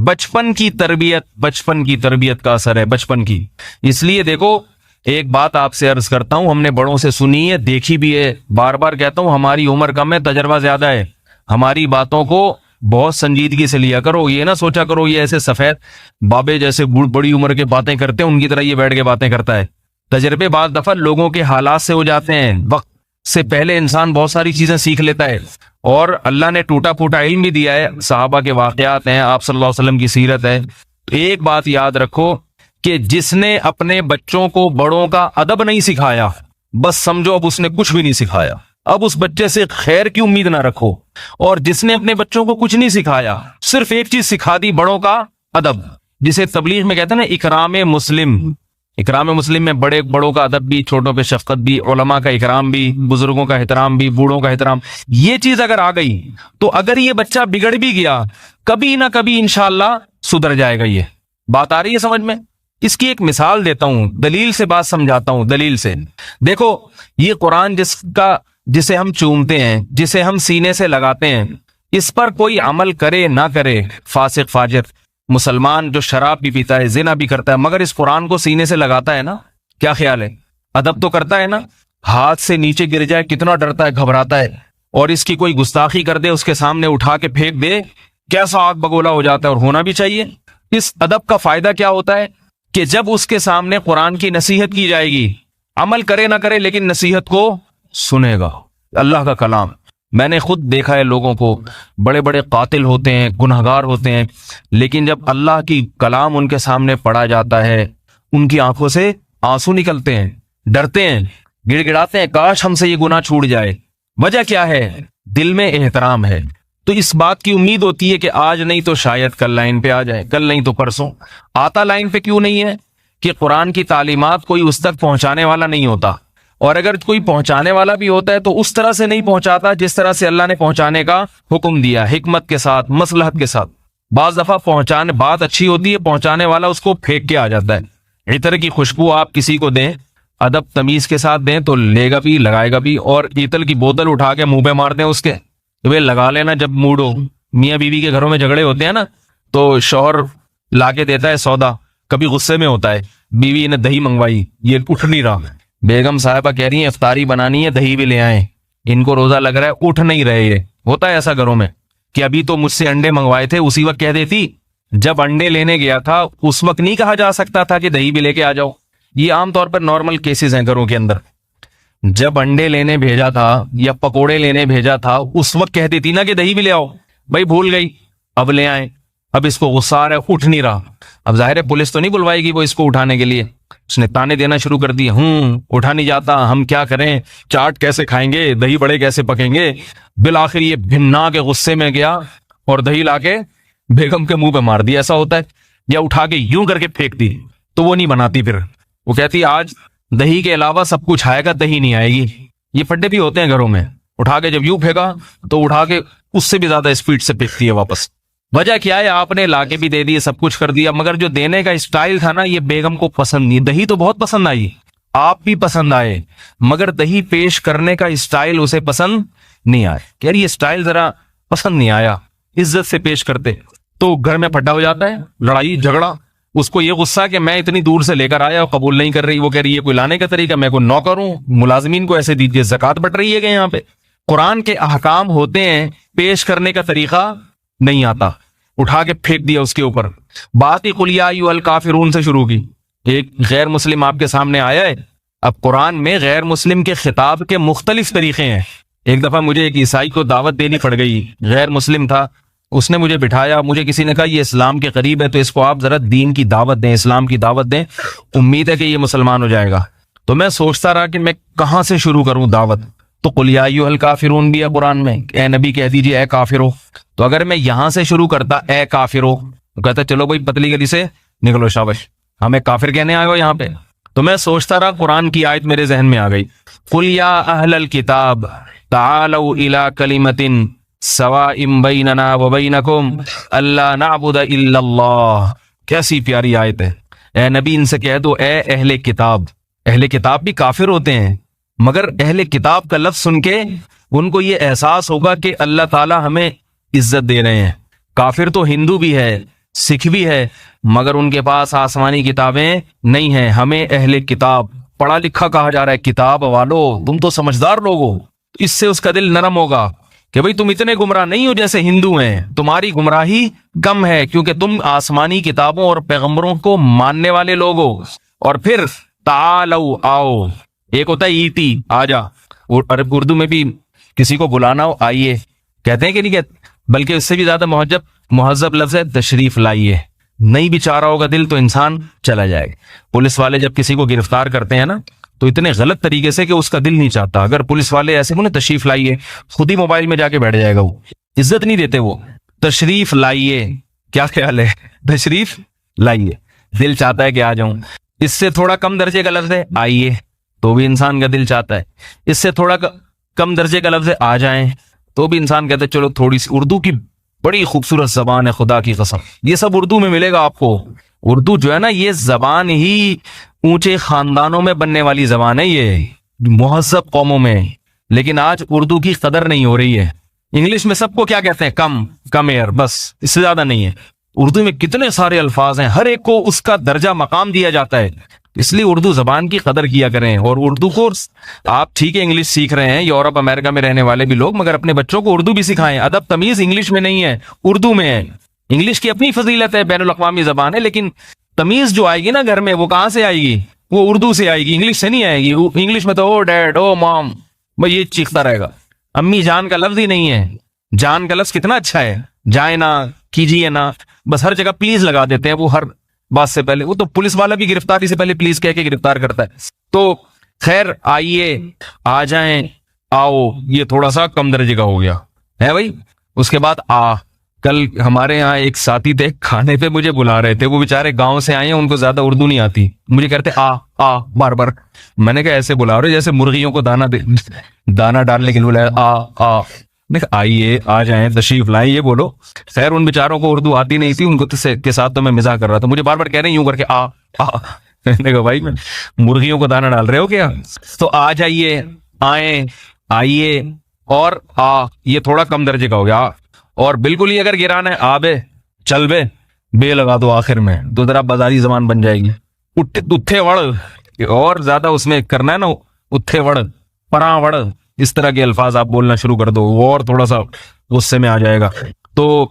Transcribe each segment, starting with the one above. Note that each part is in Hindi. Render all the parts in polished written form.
बचपन की तरबियत का असर है, बचपन की। इसलिए देखो, एक बात आपसे अर्ज करता हूं, हमने बड़ों से सुनी है, देखी भी है, बार बार कहता हूं, हमारी उम्र कम है, तजर्बा ज्यादा है। हमारी बातों को बहुत संजीदगी से लिया करो। ये ना सोचा करो ये ऐसे सफेद बाबे जैसे बड़ी उम्र के बातें करते हैं, उनकी तरह ये बैठ के बातें करता है। तजर्बे बाद दफा लोगों के हालात से हो जाते हैं। वक्त से पहले इंसान बहुत सारी चीजें सीख लेता है, और अल्लाह ने टूटा फूटा इल्म भी दिया है। सहाबा के वाकयात हैं, आप सल्लल्लाहु अलैहि वसल्लम की सीरत है। तो एक बात याद रखो कि जिसने अपने बच्चों को बड़ों का अदब नहीं सिखाया, बस समझो अब उसने कुछ भी नहीं सिखाया। अब उस बच्चे से खैर की उम्मीद ना रखो। और जिसने अपने बच्चों को कुछ नहीं सिखाया, सिर्फ एक चीज सिखा दी, बड़ों का अदब, जिसे तबलीग में कहते हैं ना इकराम मुस्लिम। इकराम मुस्लिम में बड़ों का अदब भी, छोटों पे शफकत भी, उलमा का इकराम भी, बुजुर्गों का एहतराम भी, बूढ़ों का एहतराम। ये चीज अगर आ गई तो अगर ये बच्चा बिगड़ भी गया, कभी ना कभी इंशाअल्लाह सुधर जाएगा। ये बात आ रही है समझ में? इसकी एक मिसाल देता हूं, दलील से बात समझाता हूं, दलील से। देखो, ये कुरान जिसे हम चूमते हैं, जिसे हम सीने से लगाते हैं, इस पर कोई अमल करे ना करे, फासिक फाजिर मुसलमान जो शराब भी पीता है, जिना भी करता है, मगर इस कुरान को सीने से लगाता है ना, क्या ख्याल है? अदब तो करता है ना? हाथ से नीचे गिर जाए कितना डरता है, घबराता है। और इसकी कोई गुस्ताखी कर दे, उसके सामने उठा के फेंक दे, कैसा आग बगोला हो जाता है। और होना भी चाहिए। इस अदब का फायदा क्या होता है कि जब उसके सामने कुरान की नसीहत की जाएगी, अमल करे ना करे लेकिन नसीहत को सुनेगा। अल्लाह का कलाम, मैंने खुद देखा है लोगों को, बड़े बड़े कातिल होते हैं, गुनहगार होते हैं, लेकिन जब अल्लाह की कलाम उनके सामने पढ़ा जाता है, उनकी आंखों से आंसू निकलते हैं, डरते हैं, गिड़गिड़ाते हैं, काश हमसे ये गुनाह छूट जाए। वजह क्या है? दिल में एहतराम है। तो इस बात की उम्मीद होती है कि आज नहीं तो शायद कल लाइन पे आ जाए, कल नहीं तो परसों। आता लाइन पे क्यों नहीं है? कि कुरान की तालीमात कोई उस तक पहुंचाने वाला नहीं होता, और अगर कोई पहुंचाने वाला भी होता है तो उस तरह से नहीं पहुंचाता जिस तरह से अल्लाह ने पहुंचाने का हुक्म दिया, हिकमत के साथ, मसलहत के साथ। बाज दफा पहुंचाने बात अच्छी होती है, पहुंचाने वाला उसको फेंक के आ जाता है। इतर की खुशबू आप किसी को दें, अदब तमीज के साथ दें तो लेगा भी, लगाएगा भी। और ईतल की बोतल उठा के मुंह पे मार दें उसके, तो वे लगा लेना जब मूड हो। मियाँ बीवी के घरों में झगड़े होते हैं ना, तो शौहर लाके देता है सौदा, कभी गुस्से में होता है, बीवी ने दही मंगवाई, ये उठ नहीं रहा, बेगम साहिबा कह रही है इफ्तारी बनानी है, दही भी ले आए, इनको रोजा लग रहा है, उठ नहीं रहे। ये होता है ऐसा घरों में कि अभी तो मुझसे अंडे मंगवाए थे, उसी वक्त कह देती जब अंडे लेने गया था उस वक्त नहीं कहा जा सकता था कि दही भी लेके आ जाओ। ये आमतौर पर नॉर्मल केसेस हैं घरों के अंदर। जब अंडे लेने भेजा था या पकोड़े लेने भेजा था, उस वक्त कह देती ना कि दही भी ले आओ। भाई भूल गई, अब ले आए, अब इसको गुस्सा आ रहा है, उठ नहीं रहा। अब जाहिर है पुलिस तो नहीं बुलवाएगी वो इसको उठाने के लिए, उसने ताने देना शुरू कर दिए, उठा नहीं जाता, हम क्या करें, चाट कैसे खाएंगे, दही बड़े कैसे पकेंगे। बिल आखिर ये भिन्ना के गुस्से में गया और दही लाके बेगम के मुंह पे मार दिया। ऐसा होता है। या उठा के यूं करके फेंक दी तो वो नहीं बनाती, फिर वो कहती आज दही के अलावा सब कुछ आएगा, दही नहीं आएगी। ये फड्डे भी होते हैं घरों में। उठा के जब यूं फेंका तो उठा के उससे भी ज्यादा स्पीड से फेंकती है वापस। वजह क्या है? आपने लाके भी दे दिए, सब कुछ कर दिया, मगर जो देने का स्टाइल था ना, ये बेगम को पसंद नहीं। दही तो बहुत पसंद आई, आप भी पसंद आए, मगर दही पेश करने का स्टाइल उसे पसंद नहीं आया। यार ये स्टाइल जरा पसंद नहीं आया, इज्जत से पेश करते। तो घर में फड्डा हो जाता है, लड़ाई झगड़ा। उसको ये गुस्सा कि मैं इतनी दूर से लेकर आया और कबूल नहीं कर रही। वो कह रही है कोई लाने का तरीका, मैं कोई नौकर हूं, मुलाजमीन को ऐसे दीजिए, ज़कात बट रही है कि यहाँ पे कुरान के अहकाम होते हैं, पेश करने का तरीका नहीं आता, उठा के फेंक दिया उसके ऊपर। बात ही कुल या अय्युहल काफिरून से शुरू की। एक गैर मुस्लिम आपके सामने आया है। अब कुरान में गैर मुस्लिम के खिताब के मुख्तलिफ तरीके हैं। एक दफा मुझे एक ईसाई को दावत देनी पड़ गई, गैर मुस्लिम था, उसने मुझे बिठाया, मुझे किसी ने कहा ये इस्लाम के करीब है तो इसको आप जरा दीन की दावत दें, इस्लाम की दावत दें, उम्मीद है कि ये मुसलमान हो जाएगा। तो मैं सोचता रहा कि मैं कहां से शुरू करूं दावत। तो कुल या अय्युहल काफिरून भी है कुरान में, ए नबी कह दीजिए ए काफिरो। तो अगर मैं यहां से शुरू करता ए काफिरो, तो कहता चलो भाई पतली गली से निकलो, शाबाश, हमें काफिर कहने आए हो यहाँ पे। तो मैं सोचता रहा, कुरान की आयत मेरे जहन में आ गई, कुल या अहलल किताब तालौ इला कलिमतिन सवाइम बैनना व बैनकुम अल्ला नअबुद इल्लल्लाह। कैसी प्यारी आयत है। ए नबी इनसे कह दो ए अहले किताब। अहले किताब भी काफिर होते हैं, मगर अहले किताब का लफ्ज सुन के उनको ये एहसास होगा कि अल्लाह ताला हमें इज्जत दे रहे हैं। काफिर तो हिंदू भी है, सिख भी है, मगर उनके पास आसमानी किताबें नहीं हैं। हमें अहले किताब, पढ़ा लिखा कहा जा रहा है, किताब वालों तुम तो समझदार लोग हो। इससे उसका दिल नरम होगा कि भाई तुम इतने गुमराह नहीं हो जैसे हिंदू हैं, तुम्हारी गुमराही कम है क्योंकि तुम आसमानी किताबों और पैगंबरों को मानने वाले लोग हो। और फिर तालो, आओ, एक होता है ईटी, आजा, और उर्दू में भी किसी को बुलाना हो आइए कहते हैं कि नहीं कहते, बल्कि उससे भी ज्यादा मुहज्जब लफ्ज है तशरीफ लाइए। नहीं भी चाह रहा होगा दिल तो इंसान चला जाएगा। पुलिस वाले जब किसी को गिरफ्तार करते हैं ना तो इतने गलत तरीके से कि उसका दिल नहीं चाहता। अगर पुलिस वाले ऐसे बोले तशरीफ लाइए, खुद ही मोबाइल में जाके बैठ जाएगा, वो इज्जत नहीं देते। वो तशरीफ लाइए, क्या ख्याल है, तशरीफ लाइए, दिल चाहता है कि आ जाऊं। इससे थोड़ा कम दर्जे का लफ्ज है आइए, तो भी इंसान का दिल चाहता है। इससे थोड़ा कम दर्जे का लफ्ज है आ जाएं, तो भी इंसान कहता है चलो थोड़ी सी। उर्दू की बड़ी खूबसूरत जबान है, खुदा की कसम, ये सब उर्दू में मिलेगा आपको। उर्दू जो है ना, ये जबान ही ऊंचे खानदानों में बनने वाली जबान है, ये मुहज्जब कौमों में। लेकिन आज उर्दू की कदर नहीं हो रही है। इंग्लिश में सबको क्या कहते हैं, कम कम एयर, बस, इससे ज्यादा नहीं है। उर्दू में कितने सारे अल्फाज हैं, हर एक को उसका दर्जा मकाम दिया जाता है। इसलिए उर्दू जबान की कदर किया करें। और उर्दू को आप ठीक है इंग्लिश सीख रहे हैं, यूरोप अमेरिका में रहने वाले भी लोग, मगर अपने बच्चों को उर्दू भी सिखाएं। अदब तमीज इंग्लिश में नहीं है, उर्दू में है। इंग्लिश की अपनी फजीलत है, बैनुल अक़वामी जबान है, लेकिन तमीज जो आएगी ना घर में, वो कहां से आएगी, वो उर्दू से आएगी, इंग्लिश से नहीं आएगी। इंग्लिश में तो ओ डैड, ओ मॉम, भाई ये चीखता रहेगा। अम्मी जान का लफ्ज ही नहीं है। जान का लफ्ज कितना अच्छा है, जाए ना, कीजिए ना, बस हर जगह प्लीज लगा देते हैं। वो हर बात से पहले, वो तो पुलिस वाला भी गिरफ्तारी से पहले प्लीज कह के गिरफ्तार करता है। तो खैर, आइए, आ जाएं, आओ, ये थोड़ा सा कम दर्जे का हो गया है भाई। उसके बाद आ, कल हमारे यहाँ एक साथी थे, खाने पे मुझे बुला रहे थे, वो बेचारे गांव से आए हैं, उनको ज्यादा उर्दू नहीं आती, मुझे कहते आ बार बार। मैंने कहा ऐसे बुला रहे जैसे मुर्गियों को दाना डालने के लिए बुलाया, आ। आइए, आ जाएं, तशरीफ लाएं, ये बोलो। खैर उन बेचारों को उर्दू आती नहीं थी, उनको के साथ तो मैं मजाक कर रहा था। मुझे बार बार कह रहे हैं यूं करके आ। मैंने कहा भाई, मैं मुर्गियों को दाना डाल रहे हो क्या? तो आ जाइए, आए, आइए, और आ, ये थोड़ा कम दर्जे का हो गया। और बिल्कुल ही अगर गिराना है, आ बे, चल बे लगा दो आखिर में, तो जरा बाजारी जबान बन जाएगी। उठे वड़, और ज्यादा उसमें करना है ना, उठे वड़, परा वड़, इस तरह के अल्फाज आप बोलना शुरू कर दो, वो और थोड़ा सा गुस्से में आ जाएगा। तो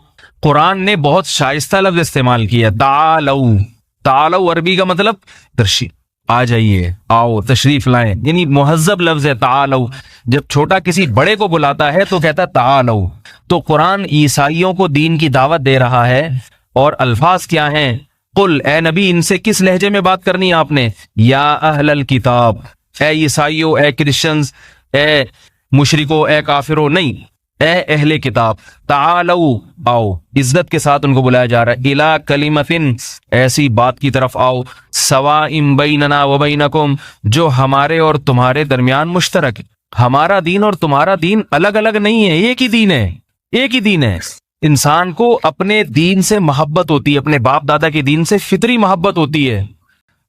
कुरान ने बहुत शाइस्ता लफ्ज इस्तेमाल किया, तालऊ। तालऊ अरबी का मतलब दर्शी, आ जाइए, आओ, तशरीफ लाएं, यानी मुहज्जब लफ्ज है तालऊ। जब छोटा किसी बड़े को बुलाता है तो कहता है तालऊ। तो कुरान ईसाइयों को दीन की दावत दे रहा है, और अल्फाज क्या हैं? कुल, ए नबी, इनसे किस लहजे में बात करनी है आपने? या अहलल किताब, ए ईसाइयों, ए क्रिश्चियंस, ए मुशरिको, ए काफिरो, नहीं, ए अहले किताब, तालऊ, आओ। इज्जत के साथ उनको बुलाया जा रहा है। इला कलिमतिन, ऐसी बात की तरफ आओ, सवाइम बैनना व बैनकुम, जो हमारे और तुम्हारे दरमियान मुश्तरक है। हमारा दीन और तुम्हारा दीन अलग अलग नहीं है, एक ही दीन है, एक ही दीन है। इंसान को अपने दीन से मोहब्बत होती है, अपने बाप दादा के दीन से फितरी मोहब्बत होती है।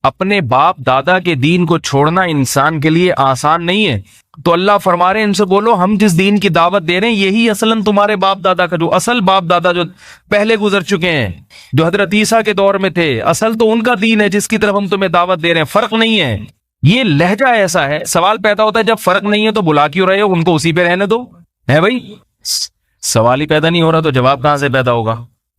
अपने बाप दादा के दीन को छोड़ना इंसान के लिए आसान नहीं है। तो अल्लाह फरमा रहे हैं, इनसे बोलो हम जिस दीन की दावत दे रहे हैं यही असलन तुम्हारे बाप दादा का, जो असल बाप दादा जो पहले गुजर चुके हैं, जो हजरत ईसा के दौर में थे, असल तो उनका दीन है जिसकी तरफ हम तुम्हें दावत दे रहे हैं। फर्क नहीं है, ये लहजा ऐसा है। सवाल पैदा होता है जब फर्क नहीं है तो बुला क्यों रहे हो, उनको उसी पे रहने दो, है भाई। सवाल ही पैदा नहीं हो रहा तो जवाब कहां से पैदा होगा?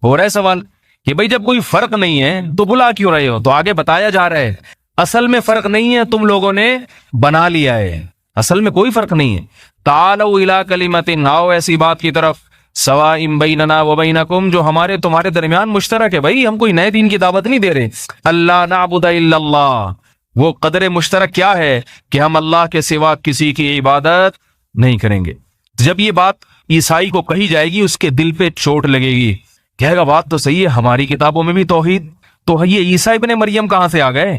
हो रहा है सवाल कि भाई जब कोई फर्क नहीं है तो बुला क्यों रहे हो? तो आगे बताया जा रहा है असल में फर्क नहीं है, तुम लोगों ने बना लिया है, असल में कोई फर्क नहीं है। तालऊ इला कलिमतिन, आओ ऐसी बात की तरफ, सवाइम बैनना व बैनकुम, जो हमारे तुम्हारे दरमियान मुश्तरक है। भाई हम कोई नए दीन की दावत नहीं दे रहे। अल्लाह नाबुदा इल्लल्लाह, वो कदर मुश्तरक क्या है कि हम अल्लाह के सिवा किसी की इबादत नहीं करेंगे। जब ये बात ईसाई को कही जाएगी उसके दिल पे चोट लगेगी, कहेगा बात तो सही है, हमारी किताबों में भी तौहीद, तो ये ईसा इब्ने मरियम कहां से आ गए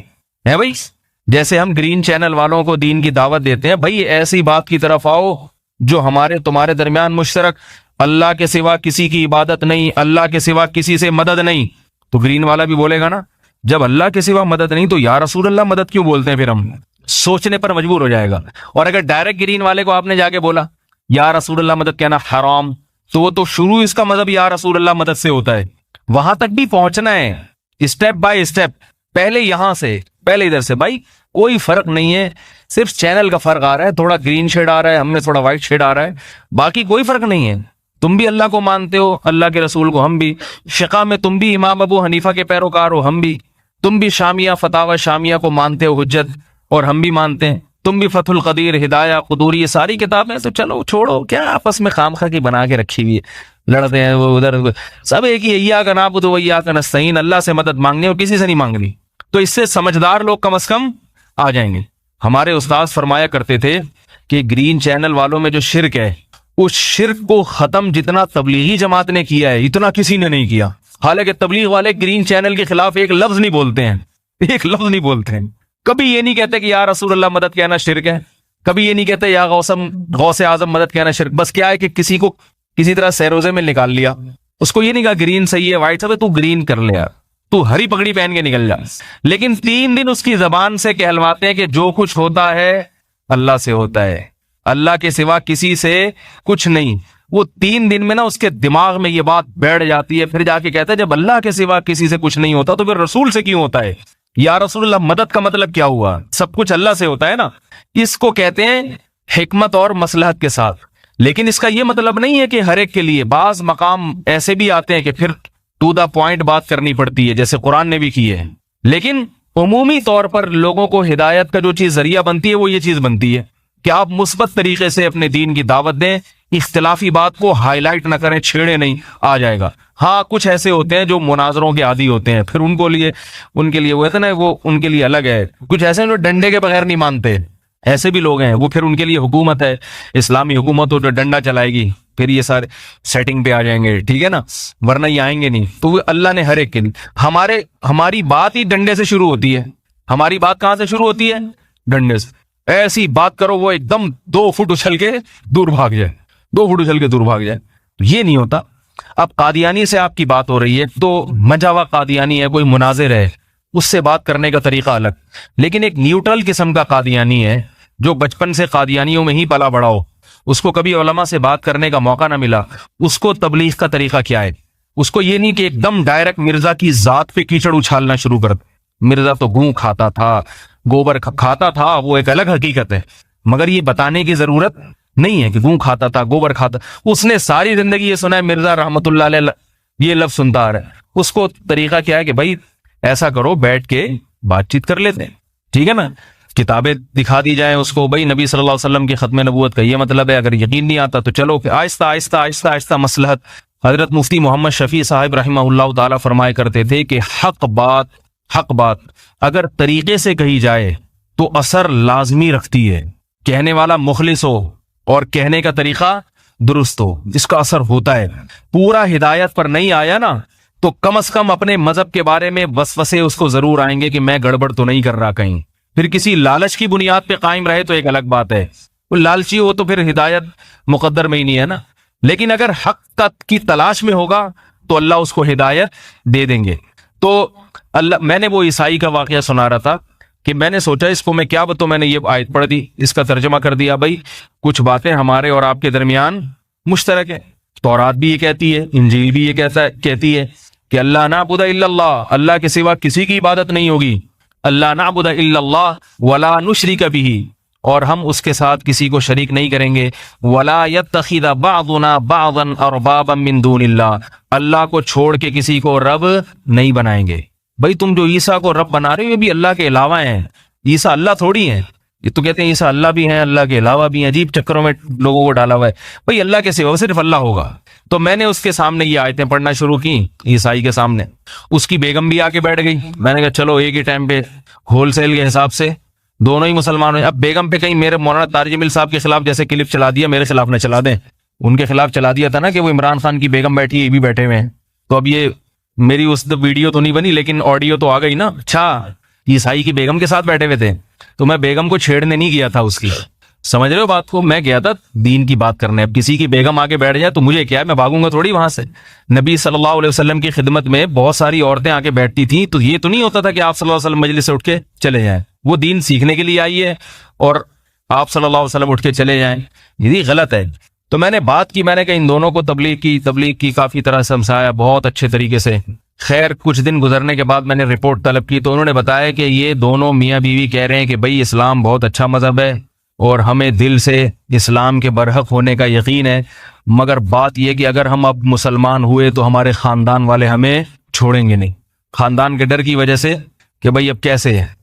हैं भाई? जैसे हम ग्रीन चैनल वालों को दीन की दावत देते हैं, भाई ऐसी बात की तरफ आओ जो हमारे तुम्हारे दरमियान मुश्तरक, अल्लाह के सिवा किसी की इबादत नहीं, अल्लाह के सिवा किसी से मदद नहीं। तो ग्रीन वाला भी बोलेगा ना, जब अल्लाह के सिवा मदद नहीं तो या रसूल अल्लाह मदद क्यों बोलते हैं? फिर हम सोचने पर मजबूर हो जाएगा। और अगर डायरेक्ट ग्रीन वाले को आपने जाके बोला या रसूल अल्लाह मदद कहना हराम, तो वो तो शुरू इसका मजहब या रसूल अल्लाह मदद से होता है, वहां तक भी पहुंचना है, स्टेप बाय स्टेप। पहले यहां से, पहले इधर से। भाई कोई फर्क नहीं है, सिर्फ चैनल का फर्क आ रहा है, थोड़ा ग्रीन शेड आ रहा है, हमने थोड़ा व्हाइट शेड आ रहा है, बाकी कोई फर्क नहीं है। तुम भी अल्लाह को मानते हो, अल्लाह के रसूल को, हम भी। शिका में तुम भी इमाम अबू हनीफा के पैरोकार हो, हम भी। तुम भी शामिया, फतावा शामिया को मानते हो हुज्जत, और हम भी मानते हैं। तुम भी फतहुल कदीर, हिदाया, कुदूरी, ये सारी किताबें। तो चलो छोड़ो, क्या आपस में खामखा की बना के रखी हुई है, लड़ते हैं वो उधर। सब एक ही, इय्याक नअबुदु व इय्याक नस्तईन, अल्लाह से मदद मांगनी और किसी से नहीं मांगनी। तो इससे समझदार लोग कम से कम आ जाएंगे। हमारे उस्ताद फरमाया करते थे कि ग्रीन चैनल वालों में जो शिर्क है, उस शिर्क को खत्म जितना तबलीगी जमात ने किया है, इतना किसी ने नहीं किया। हालांकि तबलीग वाले ग्रीन चैनल के खिलाफ एक लफ्ज नहीं बोलते हैं, एक लफ्ज नहीं बोलते हैं। कभी ये नहीं कहते कि या रसूलुल्लाह मदद कहना शिर्क है, कभी ये नहीं कहते या गौसे आजम मदद कहना शिर्क। बस क्या है कि किसी को किसी तरह सैरोजे में निकाल लिया, उसको ये नहीं कहा ग्रीन सही है, व्हाइट सब है, तू ग्रीन कर ले यार, तू हरी पगड़ी पहन के निकल जा। लेकिन 3 दिन उसकी जबान से कहलवाते हैं कि जो कुछ होता है अल्लाह से होता है, अल्लाह के सिवा किसी से कुछ नहीं। वो 3 दिन में ना उसके दिमाग में ये बात बैठ जाती है। फिर जाके कहता है जब अल्लाह के सिवा किसी से कुछ नहीं होता तो फिर रसूल से क्यों होता है? या रसूलुल्लाह मदद का मतलब क्या हुआ? सब कुछ अल्लाह से होता है ना। इसको कहते हैं हिकमत और मसलहत के साथ। लेकिन इसका यह मतलब नहीं है कि हर एक के लिए, बाज मकाम ऐसे भी आते हैं कि फिर टू द पॉइंट बात करनी पड़ती है, जैसे कुरान ने भी की है। लेकिन उमूमी तौर पर लोगों को हिदायत का जो चीज जरिया बनती है वो ये चीज बनती है कि आप मुस्बत तरीके से अपने दीन की दावत दें, इख्तिलाफी बात को हाईलाइट ना करें, छेड़े नहीं, आ जाएगा। हाँ, कुछ ऐसे होते हैं जो मुनाजरों के आदी होते हैं, फिर उनके लिए वो है ना, वो उनके लिए अलग है। कुछ ऐसे हैं जो डंडे के बगैर नहीं मानते, ऐसे भी लोग हैं, वो फिर उनके लिए हुकूमत है, इस्लामी हुकूमत हो जो डंडा चलाएगी, फिर ये सारे सेटिंग पे आ जाएंगे, ठीक है ना, वरना ये आएंगे नहीं। तो अल्लाह ने हर एक के लिए, हमारी बात ही डंडे से शुरू होती है। हमारी बात कहां से शुरू होती है? डंडे से। ऐसी बात करो वो एकदम 2 फुट उछल के दूर भाग जाए, 2 फुट उछल के दूर भाग जाए। तो ये नहीं होता। अब कादियानी से आपकी बात हो रही है तो मजावा कादियानी है, कोई मुनाजिर है, उससे बात करने का तरीका अलग। लेकिन एक न्यूट्रल किस्म का कादियानी है जो बचपन से कादियानियों में ही पला बड़ा हो, उसको कभी उलमा से बात करने का मौका ना मिला, उसको तबलीग का तरीका क्या है? उसको ये नहीं कि एकदम डायरेक्ट मिर्जा की जात पे कीचड़ उछालना शुरू कर दे। मिर्जा तो गूं खाता था, गोबर खाता था, वो एक अलग हकीकत है, मगर ये बताने की जरूरत नहीं है कि गूं खाता था, गोबर खाता। उसने सारी जिंदगी ये सुना है, मिर्जा रहमतुल्लाह अलैह ये लफ्ज सुनता आ रहा है। उसको तरीका क्या है कि भाई ऐसा करो, बैठ के बातचीत कर लेते हैं, ठीक है ना, किताबें दिखा दी जाए उसको, भाई नबी सल्लल्लाहु अलैहि वसल्लम की खत्म नबूवत का ये मतलब है। अगर यकीन नहीं आता तो चलो फिर आहिस्ता आहिस्ता आहिस्ता आहिस्ता मसलहत। हजरत मुफ्ती मोहम्मद शफी साहिब रहमहुल्लाह ताला फरमाया करते थे कि हक बात अगर तरीके से कही जाए तो असर लाजमी रखती है। कहने वाला मुखलिस हो और कहने का तरीका दुरुस्त हो, जिसका असर होता है। पूरा हिदायत पर नहीं आया ना तो कम से कम अपने मजहब के बारे में वसवसे उसको जरूर आएंगे कि मैं गड़बड़ तो नहीं कर रहा कहीं। फिर किसी लालच की बुनियाद पे कायम रहे तो एक अलग बात है, वो लालची हो तो फिर हिदायत मुकद्दर में ही नहीं है ना। लेकिन अगर हक की तलाश में होगा तो अल्लाह उसको हिदायत दे देंगे। तो अल्लाह, मैंने वो ईसाई का वाकया सुना रहा था कि मैंने सोचा इसको मैं क्या बताऊं, मैंने ये आयत पढ़ दी, इसका तर्जमा कर दिया। भाई कुछ बातें हमारे और आपके दरमियान मुश्तरक है। तौरात भी ये कहती है, इंजील भी ये कहती है कि अल्लाह नाबुदा इल्लल्लाह, अल्लाह के सिवा किसी की इबादत नहीं होगी। अल्लाह नाबुदा इल्लल्लाह वला नुशरिक बिही, और हम उसके साथ किसी को शरीक नहीं करेंगे। वला यत्तखिदा बादुना बादन अरबाबम मिन दूनिल्लाह, अल्लाह को छोड़ के किसी को रब नहीं बनाएंगे। भाई तुम जो ईसा को रब बना रहे हो ये भी अल्लाह के अलावा हैं, ईसा अल्लाह थोड़ी है। ये तो कहते हैं ईसा अल्लाह भी हैं, अल्लाह के अलावा भी हैं, अजीब चक्करों में लोगों को डाला हुआ है। भाई अल्लाह के सिवा सिर्फ अल्लाह होगा। तो मैंने उसके सामने ये आयतें पढ़ना शुरू की, ईसाई के सामने। उसकी बेगम भी आके बैठ गई। मैंने कहा चलो एक ही टाइम पे होलसेल के हिसाब से दोनों ही मुसलमान हैं। अब बेगम पे कहीं मेरे मौलाना तारिक जमील साहब के खिलाफ जैसे क्लिप चला दिया, मेरे खिलाफ न चला दें। उनके खिलाफ चला दिया था ना कि वो इमरान खान की बेगम बैठी है, ये भी बैठे हुए हैं। तो अब ये मेरी उस वीडियो तो नहीं बनी लेकिन ऑडियो तो आ गई ना। अच्छा, ईसाई की बेगम के साथ बैठे हुए थे, तो मैं बेगम को छेड़ने नहीं गया था उसकी, समझ रहे हो बात को। मैं गया था दीन की बात करने। अब किसी की बेगम आके बैठ जाए तो मुझे क्या है, मैं भागूंगा थोड़ी वहां से। नबी सल्लल्लाहु अलैहि वसल्लम की खिदमत में बहुत सारी औरतें आके बैठती थी, तो ये तो नहीं होता था कि आप सल्लल्लाहु अलैहि वसल्लम मजलिस से उठ के चले जाएं। वो दीन सीखने के लिए आई है और आप सल्लल्लाहु अलैहि वसल्लम उठ के चले जाएं, ये गलत है। तो मैंने बात की, मैंने कहा इन दोनों को तबलीग की काफी तरह समझाया बहुत अच्छे तरीके से। खैर कुछ दिन गुजरने के बाद मैंने रिपोर्ट तलब की तो उन्होंने बताया कि ये दोनों मियाँ बीवी कह रहे हैं कि भाई इस्लाम बहुत अच्छा मजहब है और हमें दिल से इस्लाम के बरहक होने का यकीन है, मगर बात यह कि अगर हम अब मुसलमान हुए तो हमारे खानदान वाले हमें छोड़ेंगे नहीं, खानदान के डर की वजह से कि भाई अब कैसे है।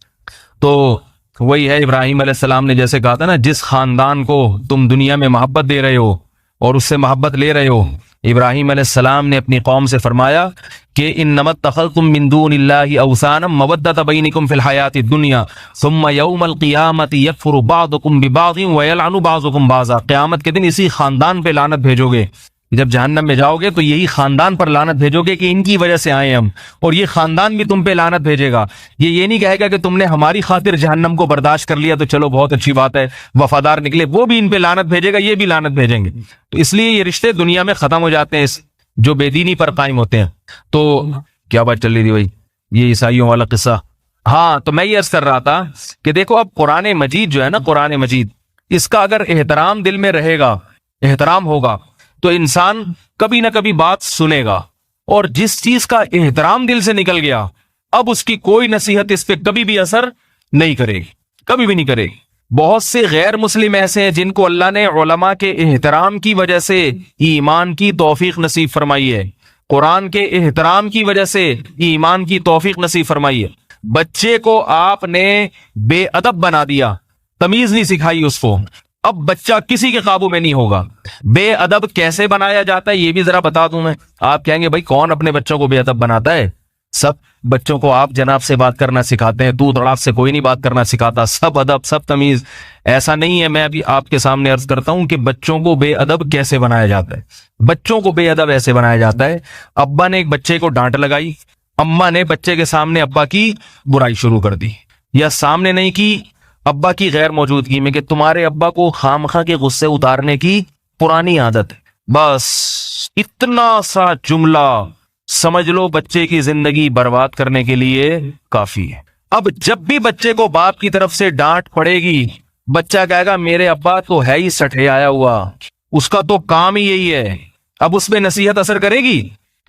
तो वही है, इब्राहिम अलैहिस्सलाम ने जैसे कहा था ना, जिस खानदान को तुम दुनिया में मोहब्बत दे रहे हो और उससे मोहब्बत ले रहे हो, इब्राहिम अलैहिस्सलाम ने अपनी कौम से फरमाया कि इन्नमत तखल्तुम मिन दूनिल्लाहि अवसानम मवद्दत बैनिकुम फिल हयाति दुनिया सुम्मा यौमल क़ियामति यकफुरु बादुकुम बिबादिन व यलअनु बाज़ुकुम बाज़ा। क़यामत के दिन इसी खानदान पे लानत भेजोगे, जब जहन्नम में जाओगे तो यही खानदान पर लानत भेजोगे कि इनकी वजह से आए हम, और ये खानदान भी तुम पे लानत भेजेगा। ये नहीं कहेगा कि तुमने हमारी खातिर जहन्नम को बर्दाश्त कर लिया तो चलो बहुत अच्छी बात है, वफादार निकले, वो भी इन पे लानत भेजेगा, ये भी लानत भेजेंगे। तो इसलिए ये रिश्ते दुनिया में खत्म हो जाते हैं इस जो बेदीनी पर कायम होते हैं। तो क्या बात चल रही थी भाई, ये ईसाइयों वाला किस्सा। हाँ, तो मैं ये अर्ज कर रहा था कि देखो अब कुरान मजीद जो है ना, कुरान मजीद, इसका अगर एहतराम दिल में रहेगा, एहतराम होगा, तो इंसान कभी ना कभी बात सुनेगा, और जिस चीज का एहतराम दिल से निकल गया अब उसकी कोई नसीहत इस पे कभी भी असर नहीं करेगी, कभी भी नहीं करेगी। बहुत से गैर मुस्लिम ऐसे हैं जिनको अल्लाह ने उलमा के एहतराम की वजह से ईमान की तौफीक नसीब फरमाई है, कुरान के एहतराम की वजह से ईमान की तौफीक नसीब फरमाई है। बच्चे को आपने बेअदब बना दिया, तमीज नहीं सिखाई उसको, अब बच्चा किसी के काबू में नहीं होगा। बेअदब कैसे बनाया जाता है ये भी जरा बता दूं मैं। आप कहेंगे भाई कौन अपने बच्चों को बेअदब बनाता है? सब बच्चों को आप जनाब से बात करना सिखाते हैं, तू तड़ाप से कोई नहीं बात करना सिखाता, सब अदब सब तमीज। ऐसा नहीं है, मैं अभी आपके सामने अर्ज करता हूं कि बच्चों को बेअदब कैसे बनाया जाता है। बच्चों को बेअदब ऐसे बनाया जाता है, अब्बा ने एक बच्चे को डांट लगाई, अम्मा ने बच्चे के सामने अब्बा की बुराई शुरू कर दी, या सामने नहीं की, अब्बा की गैर मौजूदगी में, कि तुम्हारे अब्बा को खामखा के गुस्से उतारने की पुरानी आदत है। बस इतना सा जुमला समझ लो बच्चे की जिंदगी बर्बाद करने के लिए काफी है। अब जब भी बच्चे को बाप की तरफ से डांट पड़ेगी, बच्चा कहेगा मेरे अब्बा तो है ही सठे आया हुआ, उसका तो काम ही यही है। अब उसमें नसीहत असर करेगी?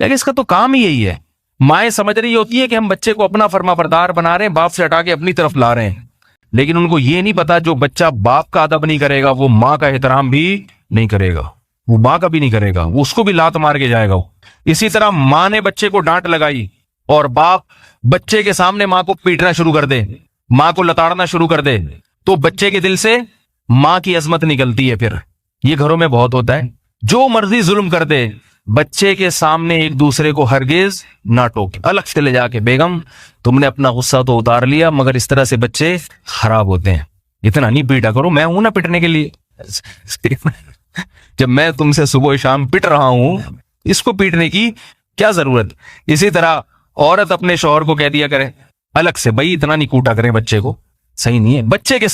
लेकिन इसका तो काम ही यही है। माएं समझ रही होती है कि हम बच्चे को अपना फरमाबरदार बना रहे हैं, बाप से हटा के अपनी तरफ ला रहे हैं, लेकिन उनको ये नहीं पता जो बच्चा बाप का अदब नहीं करेगा वो माँ का एहतराम भी नहीं करेगा, वो माँ का भी नहीं करेगा, वो उसको भी लात मार के जाएगा। इसी तरह माँ ने बच्चे को डांट लगाई और बाप बच्चे के सामने माँ को पीटना शुरू कर दे, माँ को लताड़ना शुरू कर दे, तो बच्चे के दिल से माँ की अजमत निकलती है। फिर ये घरों में बहुत होता है, जो मर्जी जुल्म कर दे, बच्चे के सामने एक दूसरे को हरगिज ना टोके, अलग से ले जाके बेगम तुमने अपना गुस्सा तो उतार लिया, मगर इस तरह से बच्चे खराब होते हैं। इतना नहीं पीटा करो, मैं हूं ना पिटने के लिए। जब मैं तुमसे सुबह शाम पिट रहा हूं, इसको पीटने की क्या जरूरत। इसी तरह औरत अपने शौहर को कह दिया करे अलग से, भाई इतना नहीं कूटा करें बच्चे को, सही नहीं है। बच्चे के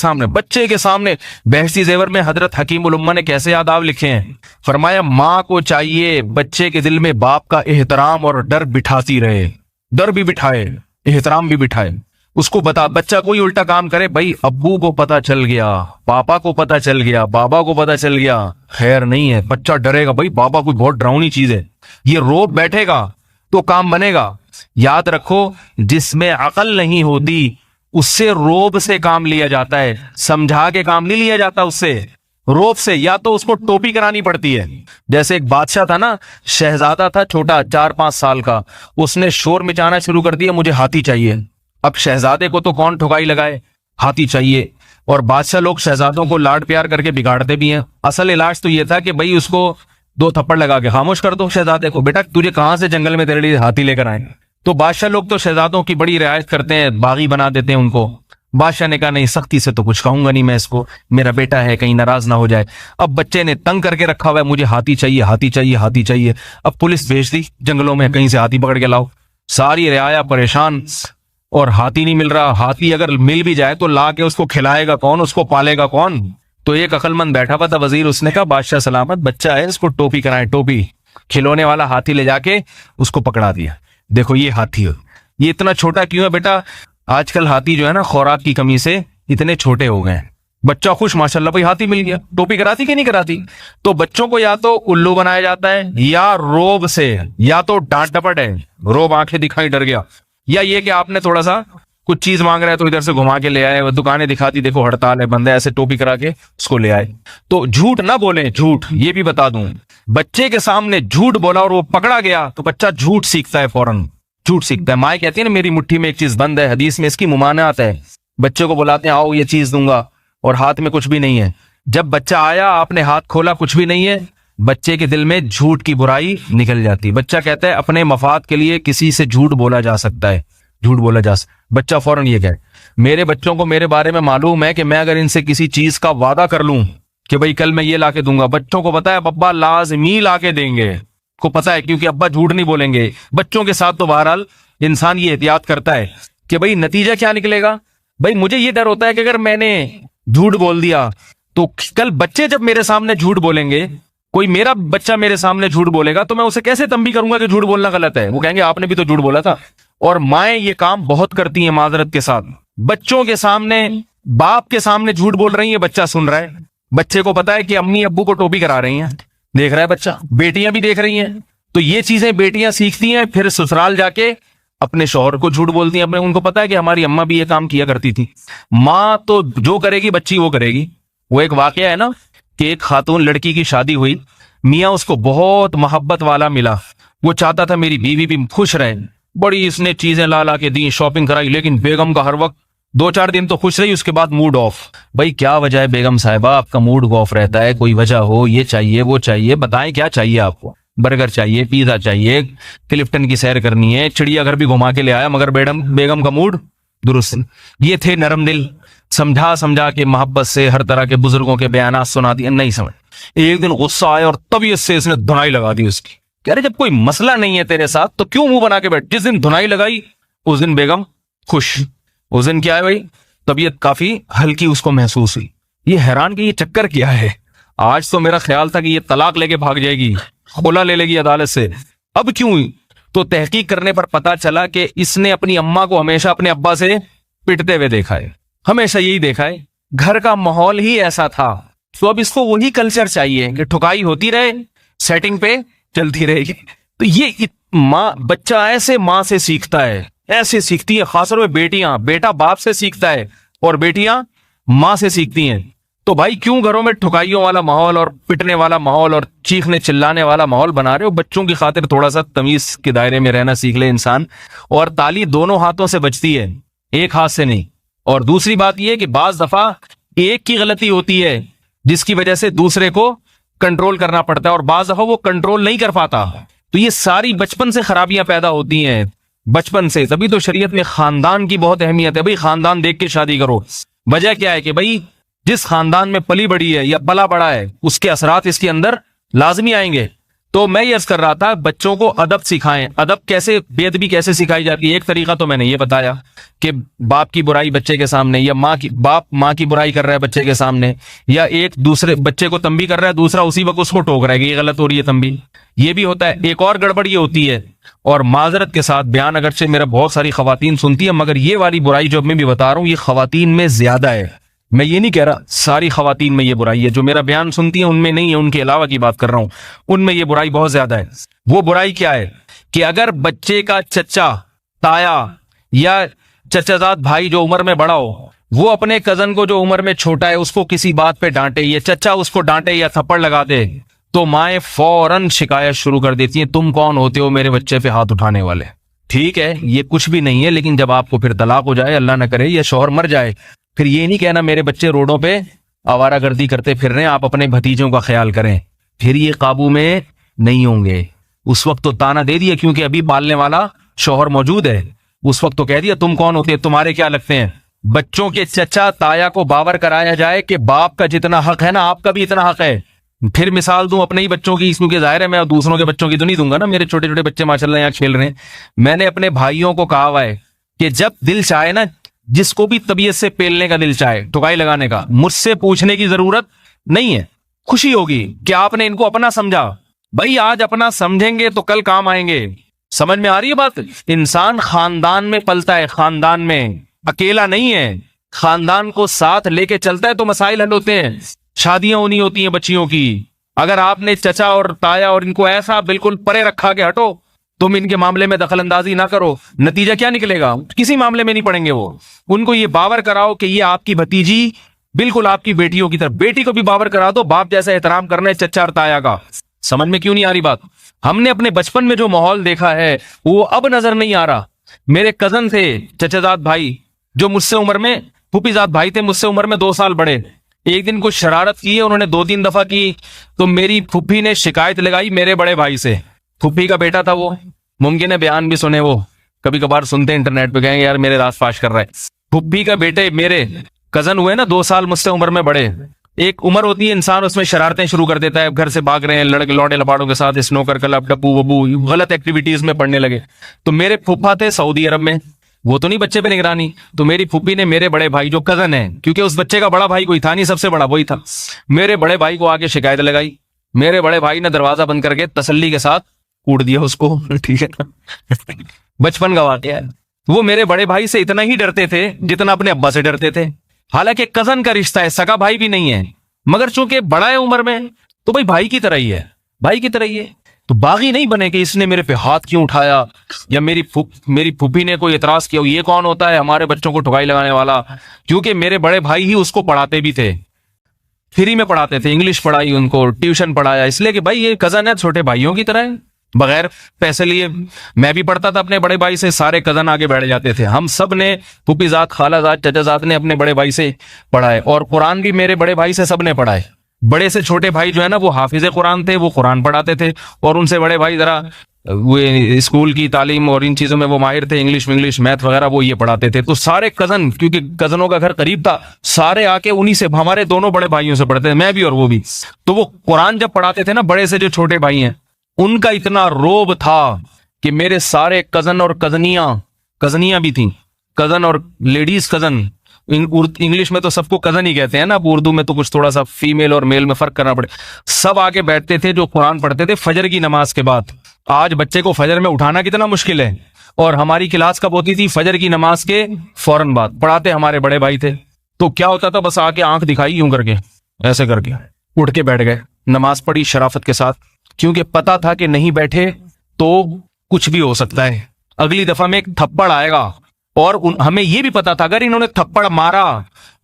सामने बहसी जेवर में हजरत हकीमुल उम्मा ने कैसे आदाब लिखे हैं, फरमाया माँ को चाहिए बच्चे के दिल में बाप का एहतराम और डर बिठाती रहे, डर भी बिठाए, एहतराम भी बिठाए। उसको बता, बच्चा कोई उल्टा काम करे, भाई अब्बू को पता चल गया, पापा को पता चल गया, बाबा को पता चल गया, खैर नहीं है। बच्चा डरेगा, भाई बाबा कोई बहुत डरावनी चीज है, ये रोब बैठेगा तो काम बनेगा। याद रखो, जिसमें अकल नहीं होती उससे रोब से काम लिया जाता है, समझा के काम नहीं लिया जाता उससे, रोब से। या तो उसको टोपी करानी पड़ती है। जैसे एक बादशाह था ना, शहजादा था छोटा 4-5 साल का, उसने शोर मचाना शुरू कर दिया मुझे हाथी चाहिए। अब शहजादे को तो कौन ठुकाई लगाए, हाथी चाहिए। और बादशाह लोग शहजादों को लाड प्यार करके बिगाड़ते भी हैं। असल इलाज तो ये था कि भाई उसको 2 थप्पड़ लगा के खामोश कर दो शहजादे को, बेटा तुझे कहां से जंगल में तेरे लिए हाथी लेकर आए। तो बादशाह लोग तो शहजादों की बड़ी रियायत करते हैं, बागी बना देते हैं उनको। बादशाह ने कहा नहीं, सख्ती से तो कुछ कहूंगा नहीं मैं इसको, मेरा बेटा है कहीं नाराज ना हो जाए। अब बच्चे ने तंग करके रखा हुआ है, मुझे हाथी चाहिए, हाथी चाहिए, हाथी चाहिए। अब पुलिस भेज दी जंगलों में, कहीं से हाथी पकड़ के लाओ। सारी रियाया परेशान, और हाथी नहीं मिल रहा। हाथी अगर मिल भी जाए तो ला के उसको खिलाएगा कौन, उसको पालेगा कौन। तो एक अकलमंद बैठा हुआ था वजीर, उसने कहा बादशाह सलामत, बच्चा है इसको टोपी कराएं, टोपी। खिलौने वाला हाथी ले जाके उसको पकड़ा दिया। देखो ये हाथी है, ये इतना छोटा क्यों है बेटा? आजकल हाथी जो है ना खुराक की कमी से इतने छोटे हो गए हैं। बच्चा खुश, माशाल्लाह भाई हाथी मिल गया। टोपी कराती कि नहीं कराती? तो बच्चों को या तो उल्लू बनाया जाता है, या रोब से, या तो डांट डपट है, रोब आंखें दिखाई डर गया, या ये कि आपने थोड़ा सा कुछ चीज मांग रहा है तो इधर से घुमा के ले आए, वो दुकानें दिखाती देखो हड़ताल है, बंद है, ऐसे टोपी करा के उसको ले आए। तो झूठ ना बोले, झूठ ये भी बता दूं, बच्चे के सामने झूठ बोला और वो पकड़ा गया तो बच्चा झूठ सीखता है, फौरन झूठ सीखता है। माए कहती है ना मेरी मुट्ठी में एक चीज बंद है, हदीस में इसकी मुमानात है। बच्चे को बुलाते हैं आओ ये चीज दूंगा, और हाथ में कुछ भी नहीं है। जब बच्चा आया आपने हाथ खोला कुछ भी नहीं है, बच्चे के दिल में झूठ की बुराई निकल जाती है। बच्चा कहता है अपने मफाद के लिए किसी से झूठ बोला जा सकता है, झूठ बोला जा सकता। बच्चा फौरन ये कहे, मेरे बच्चों को मेरे बारे में मालूम है कि मैं अगर इनसे किसी चीज का वादा कर लूं कि भाई कल मैं ये लाके दूंगा, बच्चों को पता है अब्बा लाजमी लाके देंगे, को पता है, क्योंकि अब्बा झूठ नहीं बोलेंगे। बच्चों के साथ तो बहरहाल इंसान ये एहतियात करता है कि भाई नतीजा क्या निकलेगा। भाई मुझे ये डर होता है कि अगर मैंने झूठ बोल दिया तो कल बच्चे जब मेरे सामने झूठ बोलेंगे, कोई मेरा बच्चा मेरे सामने झूठ बोलेगा तो मैं उसे कैसे तंबी करूंगा कि झूठ बोलना गलत है। वो कहेंगे आपने भी तो झूठ बोला था। और माएं ये काम बहुत करती हैं माजरत के साथ, बच्चों के सामने, बाप के सामने झूठ बोल रही है, बच्चा सुन रहा है, बच्चे को पता है कि अम्मी अब्बू को टोपी करा रही हैं, देख रहा है बच्चा, बेटियां भी देख रही हैं। तो ये चीजें बेटियां सीखती हैं, फिर ससुराल जाके अपने शौहर को झूठ बोलती हैं। अपने उनको पता है कि हमारी अम्मा भी ये काम किया करती थी। माँ तो जो करेगी बच्ची वो करेगी। वो एक वाकया है ना कि एक खातून लड़की की शादी हुई, मियाँ उसको बहुत मोहब्बत वाला मिला, वो चाहता था मेरी बीवी भी खुश रहे, बड़ी इसने चीजें ला ला के दी, शॉपिंग कराई, लेकिन बेगम का हर वक्त 2-4 दिन तो खुश रही, उसके बाद मूड ऑफ। भाई क्या वजह है बेगम साहिबा आपका मूड ऑफ रहता है? कोई वजह हो, ये चाहिए वो चाहिए, बताएं क्या चाहिए आपको? बर्गर चाहिए, पिज्जा चाहिए, क्लिफ्टन की सैर करनी है, चिड़ियाघर भी घुमा के ले आया, मगर बेगम का मूड दुरुस्त। ये थे नरम दिल, समझा समझा के मोहब्बत से हर तरह के बुजुर्गों के बयानात सुना दिए, नहीं समझ। एक दिन गुस्सा आया और तबीयत से इसने धुनाई लगा दी उसकी। कह रहे जब कोई मसला नहीं है तेरे साथ तो क्यों मुंह बना के बैठ? जिस दिन धुनाई लगाई उस दिन बेगम खुश। उस दिन क्या है भाई, तबीयत काफी हल्की उसको महसूस हुई। ये हैरान कि ये चक्कर क्या है। आज तो मेरा ख्याल था कि ये तलाक लेके भाग जाएगी, खुला ले लेगी अदालत से, अब क्यों हुई? तो तहकीक करने पर पता चला कि इसने अपनी अम्मा को हमेशा अपने अब्बा से पिटते हुए देखा है, हमेशा यही देखा है, घर का माहौल ही ऐसा था। तो अब इसको वही कल्चर चाहिए कि ठुकाई होती रहे, सेटिंग पे चलती रहेगी। तो ये माँ, बच्चा ऐसे माँ से सीखता है, ऐसे सीखती है, खासतौर में बेटियां, बेटा बाप से सीखता है और बेटियां माँ से सीखती हैं। तो भाई क्यों घरों में ठुकाइयों वाला माहौल और पिटने वाला माहौल और चीखने चिल्लाने वाला माहौल बना रहे हो? बच्चों की खातिर थोड़ा सा तमीज के दायरे में रहना सीख ले इंसान। और ताली दोनों हाथों से बजती है, एक हाथ से नहीं। और दूसरी बात यह कि बाज दफा एक की गलती होती है जिसकी वजह से दूसरे को कंट्रोल करना पड़ता है और बाज दफा वो कंट्रोल नहीं कर पाता। तो ये सारी बचपन से खराबियां पैदा होती हैं, बचपन से। तभी तो शरीयत में खानदान की बहुत अहमियत है। भाई खानदान देख के शादी करो। वजह क्या है कि भाई जिस खानदान में पली बड़ी है या पला बड़ा है उसके असरात इसके अंदर लाजमी आएंगे। तो मैं ये अर्ज कर रहा था बच्चों को अदब सिखाएं। अदब कैसे, बेअदबी कैसे सिखाई जाती है? एक तरीका तो मैंने ये बताया कि बाप की बुराई बच्चे के सामने, या बाप माँ की बुराई कर रहा है बच्चे के सामने, या एक दूसरे बच्चे को तंबी कर रहा है, दूसरा उसी वक्त उसको टोक रहा है कि ये गलत हो रही है तंबी। ये भी होता है। एक और गड़बड़ ये होती है, और माजरत के साथ बयान अगरचे मेरा बहुत सारी खवातीन सुनती है, मगर ये वाली बुराई जो मैं भी बता रहा हूँ ये खवातीन में ज्यादा है। मैं ये नहीं कह रहा सारी खवातीन में ये बुराई है, जो मेरा बयान सुनती है उनमें नहीं है, उनके अलावा की बात कर रहा हूं, उनमें ये बुराई बहुत ज्यादा है। वो बुराई क्या है कि अगर बच्चे का चचा, ताया या चचाजाद भाई जो उम्र में बड़ा हो, वो अपने कजन को जो उम्र में छोटा है उसको किसी बात पे डांटे, या चचा उसको डांटे या थप्पड़ लगा दे, तो माएं फौरन शिकायत शुरू कर देती हैं, तुम कौन होते हो मेरे बच्चे पे हाथ उठाने वाले। ठीक है ये कुछ भी नहीं है, लेकिन जब आपको फिर तलाक हो जाए, अल्लाह ना करे, या शौहर मर जाए, फिर ये नहीं कहना मेरे बच्चे रोडों पे आवारागर्दी करते फिर रहे हैं, आप अपने भतीजों का ख्याल करें। फिर ये काबू में नहीं होंगे। उस वक्त तो ताना दे दिया क्योंकि अभी पालने वाला शौहर मौजूद है, उस वक्त तो कह दिया तुम कौन होते हैं, तुम्हारे क्या लगते हैं। बच्चों के चचा ताया को बावर कराया जाए कि बाप का जितना हक है ना आपका भी इतना हक है। फिर मिसाल दूं अपने ही बच्चों की, क्योंकि जाहिर है मैं दूसरों के बच्चों की तो नहीं दूंगा ना, मेरे छोटे छोटे बच्चे माशाल्लाह यहाँ खेल रहे हैं। मैंने अपने भाइयों को कहा हुआ है कि जब दिल चाहे ना, जिसको भी तबीयत से पेलने का दिल चाहे, ठुकाई लगाने का, मुझसे पूछने की जरूरत नहीं है। खुशी होगी कि आपने इनको अपना समझा। भाई आज अपना समझेंगे तो कल काम आएंगे। समझ में आ रही है बात? इंसान खानदान में पलता है, खानदान में, अकेला नहीं है। खानदान को साथ लेके चलता है तो मसाइल हल होते हैं, शादियां होनी होती हैं बच्चियों की। अगर आपने चचा और ताया और इनको ऐसा बिल्कुल परे रखा के हटो, तुम इनके मामले में दखल अंदाजी ना करो, नतीजा क्या निकलेगा? किसी मामले में नहीं पड़ेंगे वो। उनको ये बावर कराओ कि ये आपकी भतीजी बिल्कुल आपकी बेटियों की तरफ, बेटी को भी बावर करा दो बाप जैसा एहतराम करना है चचा और ताया का। समझ में क्यों नहीं आ रही बात? हमने अपने बचपन में जो माहौल देखा है वो अब नजर नहीं आ रहा। मेरे कजन थे चचाजाद भाई, जो मुझसे उम्र में, फूफीजाद भाई थे मुझसे उम्र में 2 साल बड़े। एक दिन कुछ शरारत की है उन्होंने, 2-3 दफा की, तो मेरी फूफी ने शिकायत लगाई मेरे बड़े भाई से। फूफी का बेटा था वो, मुमकिन है बयान भी सुने वो, कभी कभार सुनते हैं इंटरनेट पे, कहेंगे यार मेरे रास फाश कर रहा है। फूफी का बेटे मेरे कजन हुए ना, 2 साल मुझसे उम्र में बड़े। एक उम्र होती है इंसान उसमें शरारतें शुरू कर देता है, घर से भाग रहे हैं लड़के लौटे लपाड़ों के साथ, स्नोकर क्लब, डब्बू वब्बू, गलत एक्टिविटीज में पड़ने लगे। तो मेरे फूफा थे सऊदी अरब में, वो तो नहीं बच्चे पे निगरानी, तो मेरी फूफी ने मेरे बड़े भाई जो कजन है, क्योंकि उस बच्चे का बड़ा भाई कोई था नहीं, सबसे बड़ा वही था, मेरे बड़े भाई को आके शिकायत लगाई। मेरे बड़े भाई ने दरवाजा बंद करके तसल्ली के साथ कूट दिया उसको। ठीक है ना, बचपन का वाकया है। वो मेरे बड़े भाई से इतना ही डरते थे जितना अपने अब्बा से डरते थे। हालांकि कजन का रिश्ता है, सगा भाई भी नहीं है, मगर चूंकि बड़ा है उम्र में तो भाई भाई की तरह ही है, भाई की तरह ही है। तो बागी नहीं बने कि इसने मेरे पे हाथ क्यों उठाया, या मेरी फूफी ने कोई एतराज किया, ये कौन होता है हमारे बच्चों को ठुकाई लगाने वाला। क्योंकि मेरे बड़े भाई ही उसको पढ़ाते भी थे, फ्री में पढ़ाते थे, इंग्लिश पढ़ाई उनको, ट्यूशन पढ़ाया, इसलिए कि भाई ये कजन है, छोटे भाइयों की तरह है, बगैर पैसे लिए। मैं भी पढ़ता था अपने बड़े भाई से, सारे कजन आगे बैठ जाते थे, हम सब ने, फूफीजात, खालाजात, चचाजात ने अपने बड़े भाई से पढ़ाए, और कुरान भी मेरे बड़े भाई से सबने पढ़ाए। बड़े से छोटे भाई जो है ना वो हाफिज कुरान थे, वो कुरान पढ़ाते थे, और उनसे बड़े भाई जरा वो स्कूल की तालीम और इन चीजों में वो माहिर थे, इंग्लिश मैथ वगैरह वो ये पढ़ाते थे। तो सारे कजन, क्योंकि कजनों का घर करीब था, सारे आके उन्हीं से, हमारे दोनों बड़े भाइयों से पढ़ते थे, मैं भी और वो भी। तो वो कुरान जब पढ़ाते थे ना, बड़े से जो छोटे भाई हैं, उनका इतना रोब था कि मेरे सारे कजन और कजनियां भी थी, कजन और लेडीज कजन, इंग्लिश में तो सबको कजन ही कहते हैं ना, उर्दू में तो कुछ थोड़ा सा फीमेल और मेल में फर्क करना पड़े। सब आके बैठते थे जो कुरान पढ़ते थे फजर की नमाज के बाद। आज बच्चे को फजर में उठाना कितना मुश्किल है, और हमारी क्लास कब होती थी? फजर की नमाज के फौरन बाद। पढ़ाते हमारे बड़े भाई थे। तो क्या होता था, बस आके आंख दिखाई यूं करके, ऐसे करके उठ के बैठ गए, नमाज पढ़ी शराफत के साथ, क्योंकि पता था कि नहीं बैठे तो कुछ भी हो सकता है, अगली दफा में एक थप्पड़ आएगा। और हमें यह भी पता था अगर इन्होंने थप्पड़ मारा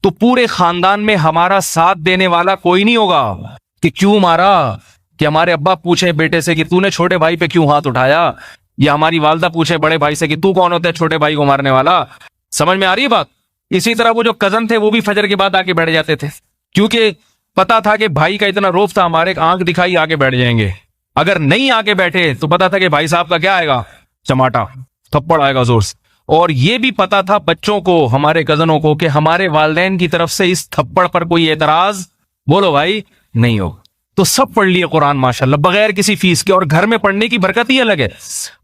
तो पूरे खानदान में हमारा साथ देने वाला कोई नहीं होगा। कि क्यों मारा, कि हमारे अब्बा पूछे बेटे से कि तूने छोटे भाई पे क्यों हाथ उठाया, या हमारी वालदा पूछे बड़े भाई से कि तू कौन होता है छोटे भाई को मारने वाला। समझ में आ रही है बात? इसी तरह वो जो कजन थे वो भी फजर के बाद आके बैठ जाते थे, क्योंकि पता था कि भाई का इतना रोफ था, हमारे आंख दिखाई आके बैठ जाएंगे। अगर नहीं आके बैठे तो पता था कि भाई साहब का क्या आएगा, चमाटा, थप्पड़ आएगा जोर से। और ये भी पता था बच्चों को, हमारे कजनों को, कि हमारे वालिदैन की तरफ से इस थप्पड़ पर कोई एतराज, बोलो भाई, नहीं होगा। तो सब पढ़ लिए कुरान माशाल्लाह बगैर किसी फीस के, और घर में पढ़ने की बरकत ही अलग है।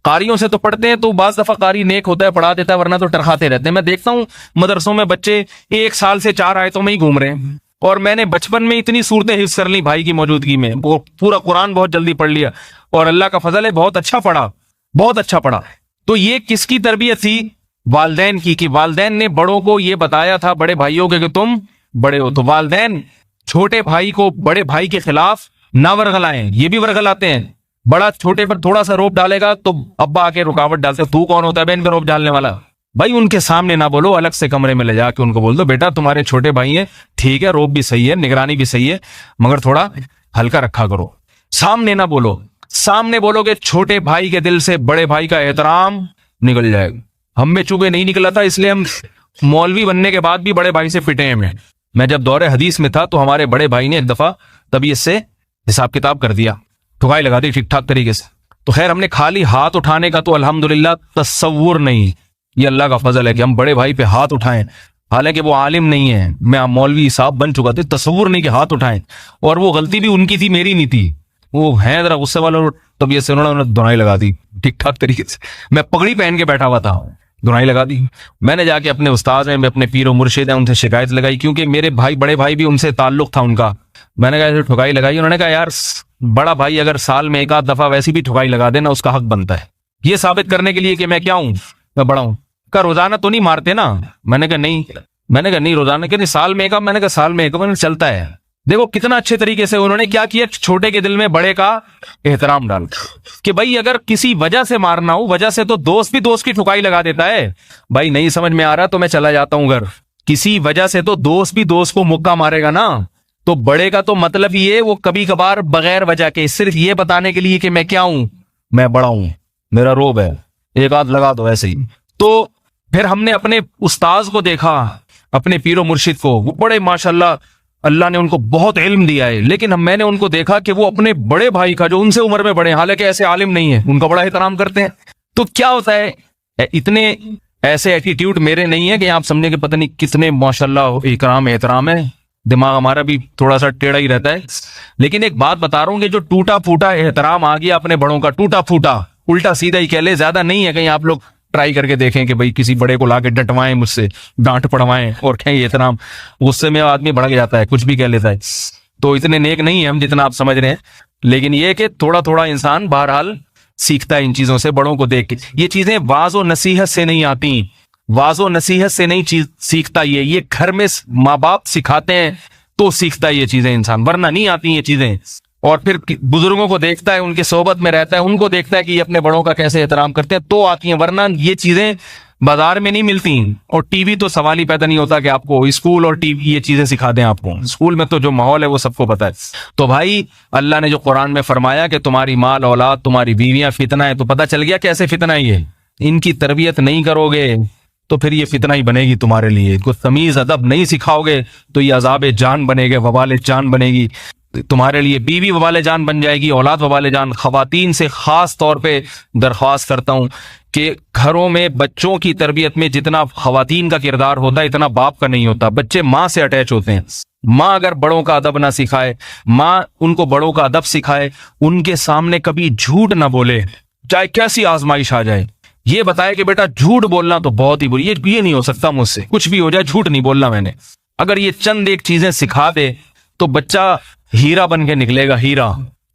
कारियों से तो पढ़ते हैं तो बाज दफा कारी नेक होता है, पढ़ा देता है, वरना तो टरखाते रहते हैं। मैं देखता हूँ मदरसों में बच्चे 1 साल से 4 आयतों में ही घूम रहे हैं, और मैंने बचपन में इतनी सूरतें हिफ्ज कर ली भाई की मौजूदगी में, वो पूरा कुरान बहुत जल्दी पढ़ लिया, और अल्लाह का फजल है बहुत अच्छा पढ़ा, बहुत अच्छा पढ़ा। तो ये किसकी तरबियत थी? वालदैन की, कि वालदैन ने बड़ों को ये बताया था, बड़े भाइयों के, कि तुम बड़े हो। तो वालदैन छोटे भाई को बड़े भाई के खिलाफ ना वर्गलाएं, ये भी वर्गलाते हैं। बड़ा छोटे पर थोड़ा सा रोप डालेगा तो अब्बा आके रुकावट डालते, तू कौन होता है बहन पे रोप डालने वाला। भाई उनके सामने ना बोलो, अलग से कमरे में ले जाके उनको बोल दो, बेटा तुम्हारे छोटे भाई हैं, ठीक है, रोप भी सही है, निगरानी भी सही है, मगर थोड़ा हल्का रखा करो। सामने ना बोलो, सामने बोलोगे छोटे भाई के दिल से बड़े भाई का एहतराम निकल जाएगा। हम में चूंकि नहीं निकला था, इसलिए हम मौलवी बनने के बाद भी बड़े भाई से पिटे हैं। मैं जब दौरे हदीस में था तो हमारे बड़े भाई ने एक दफा तबीयत से हिसाब किताब कर दिया, ठुकाई लगा दी ठीक ठाक तरीके से। तो खैर हमने खाली हाथ उठाने का तो अल्हम्दुलिल्लाह तसव्वुर नहीं, ये अल्लाह का फजल है कि हम बड़े भाई पे हाथ उठाएं। हालांकि वो आलिम नहीं है, मैं मौलवी साहब बन चुका था, तसव्वुर नहीं कि हाथ उठाएं। और वो गलती भी उनकी थी, मेरी नहीं थी। वो है जरा गुस्से वाला, तबीयत से उन्होंने दुनाई लगा दी ठीक ठाक तरीके से। मैं पगड़ी पहन के बैठा हुआ था, दुनाई लगा दी। मैंने जाके अपने उस्ताद हैं, अपने पीर और मुर्शिद हैं, उनसे शिकायत लगाई, क्योंकि मेरे भाई, बड़े भाई भी उनसे ताल्लुक था उनका। मैंने कहा ठुकाई लगाई, उन्होंने कहा यार बड़ा भाई अगर साल में 1 आध दफा वैसी भी ठुकाई लगा देना, उसका हक बनता है, ये साबित करने के लिए कि मैं क्या हूं, मैं बड़ा हूं। का रोजाना तो नहीं मारते ना? मैंने कहा नहीं, मैंने कहा नहीं रोजाना के नहीं, साल में एक बार। मैंने कहा साल में एक बार। मैंने चलता है। देखो कितना अच्छे तरीके से उन्होंने क्या किया, छोटे के दिल में बड़े का एहतराम डाल कि भाई अगर किसी वजह से मारना हो, वजह से तो दोस्त भी दोस्त की ठुकाई लगा देता है। भाई नहीं समझ में आ रहा तो मैं चला जाता हूं घर। किसी वजह से तो दोस्त भी दोस्त को मुक्का मारेगा ना। तो बड़े का तो मतलब ये वो कभी कभार बगैर वजह के सिर्फ ये बताने के लिए कि मैं क्या हूं, मैं बड़ा हूं, मेरा रोब है, एक आध लगा दो ऐसे ही। तो फिर हमने अपने उस्ताज को देखा, अपने पीरो मुर्शिद को, वो बड़े माशाल्लाह अल्लाह ने उनको बहुत इल्म दिया है, लेकिन मैंने उनको देखा कि वो अपने बड़े भाई का जो उनसे उम्र में बड़े, हालांकि ऐसे आलिम नहीं है, उनका बड़ा एहतराम करते हैं। तो क्या होता है, इतने ऐसे एटीट्यूड मेरे नहीं है कि आप समझे कि पता नहीं कितने माशाल्लाह इकराम एहतराम है। दिमाग हमारा भी थोड़ा सा टेढ़ा ही रहता है। लेकिन एक बात बता रहा हूं कि जो टूटा फूटा एहतराम आ गया अपने बड़ों का, टूटा फूटा, उल्टा सीधा ही कह ले, ज्यादा नहीं है। कहीं आप लोग ट्राई करके देखें कि भाई किसी बड़े को लाके डटवाएं, मुझसे डांट पड़वाएं और कहें एहतराम, गुस्से में आदमी भड़क जाता है, कुछ भी कह लेता है। तो इतने नेक नहीं है हम जितना आप समझ रहे हैं। लेकिन ये कि थोड़ा थोड़ा इंसान बहरहाल सीखता है इन चीजों से, बड़ों को देख के। ये चीजें वाज़ो नसीहत से नहीं आती, वाज़ो नसीहत से नहीं चीज सीखता। ये घर में माँ बाप सिखाते हैं तो सीखता है ये चीजें इंसान, वरना नहीं आती ये चीजें। और फिर बुजुर्गों को देखता है, उनके सोबत में रहता है, उनको देखता है कि ये अपने बड़ों का कैसे एहतराम करते हैं, तो आती हैं, वरना ये चीजें बाजार में नहीं मिलती। और टीवी तो सवाल ही पैदा नहीं होता कि आपको स्कूल और टीवी ये चीजें सिखा दें आपको। स्कूल में तो जो माहौल है वो सबको पता है। तो भाई अल्लाह ने जो कुरान में फरमाया कि तुम्हारी माल औलाद, तुम्हारी बीवियां फितना है, तो पता चल गया कैसे फितना है ये। इनकी तरबियत नहीं करोगे तो फिर ये फितना ही बनेगी तुम्हारे लिए। इनको तमीज अदब नहीं सिखाओगे तो ये अजाब जान बनेगा, वबाल जान बनेगी तुम्हारे लिए। बीवी वबाल जान बन जाएगी, औलाद वबाल जान। खवातीन से खास तौर पे दरख्वास्त करता हूं कि घरों में बच्चों की तरबियत में जितना खवातीन का किरदार होता है इतना बाप का नहीं होता। बच्चे माँ से अटैच होते हैं। माँ अगर बड़ों का अदब ना सिखाए, माँ उनको बड़ों का अदब सिखाए, उनके सामने कभी झूठ ना बोले, चाहे कैसी आजमाइश आ जाए, ये बताए कि बेटा झूठ बोलना तो बहुत ही बुरी, ये नहीं हो सकता मुझसे, कुछ भी हो जाए झूठ नहीं बोलना मैंने। अगर ये चंद एक चीजें सिखा दे तो बच्चा हीरा बन के निकलेगा,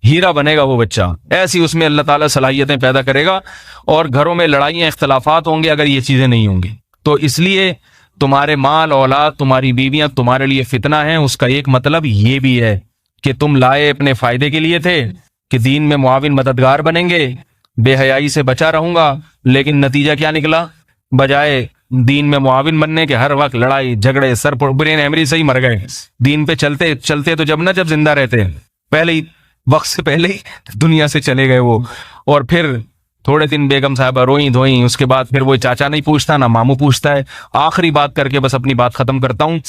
हीरा बनेगा वो बच्चा। ऐसी उसमें अल्लाह ताला सलाहियतें पैदा करेगा। और घरों में लड़ाइयां इख्तलाफात होंगे अगर ये चीजें नहीं होंगी। तो इसलिए तुम्हारे माल औलाद, तुम्हारी बीवियां तुम्हारे लिए फितना है। उसका एक मतलब ये भी है कि तुम लाए अपने फायदे के लिए थे कि दीन में मुआविन मददगार बनेंगे, बेहयाई से बचा रहूंगा। लेकिन नतीजा क्या निकला, बजाय दीन में मुआविन बनने के हर वक्त लड़ाई झगड़े, सर ब्रेन एमरी से ही मर गए। दीन पे चलते चलते तो जब जिंदा रहते, पहले ही वक्त से पहले ही दुनिया से चले गए वो। और फिर थोड़े दिन बेगम साहबा रोई धोई, उसके बाद फिर वो चाचा नहीं पूछता ना मामू पूछता है। आखिरी बात करके बस अपनी बात खत्म करता हूं।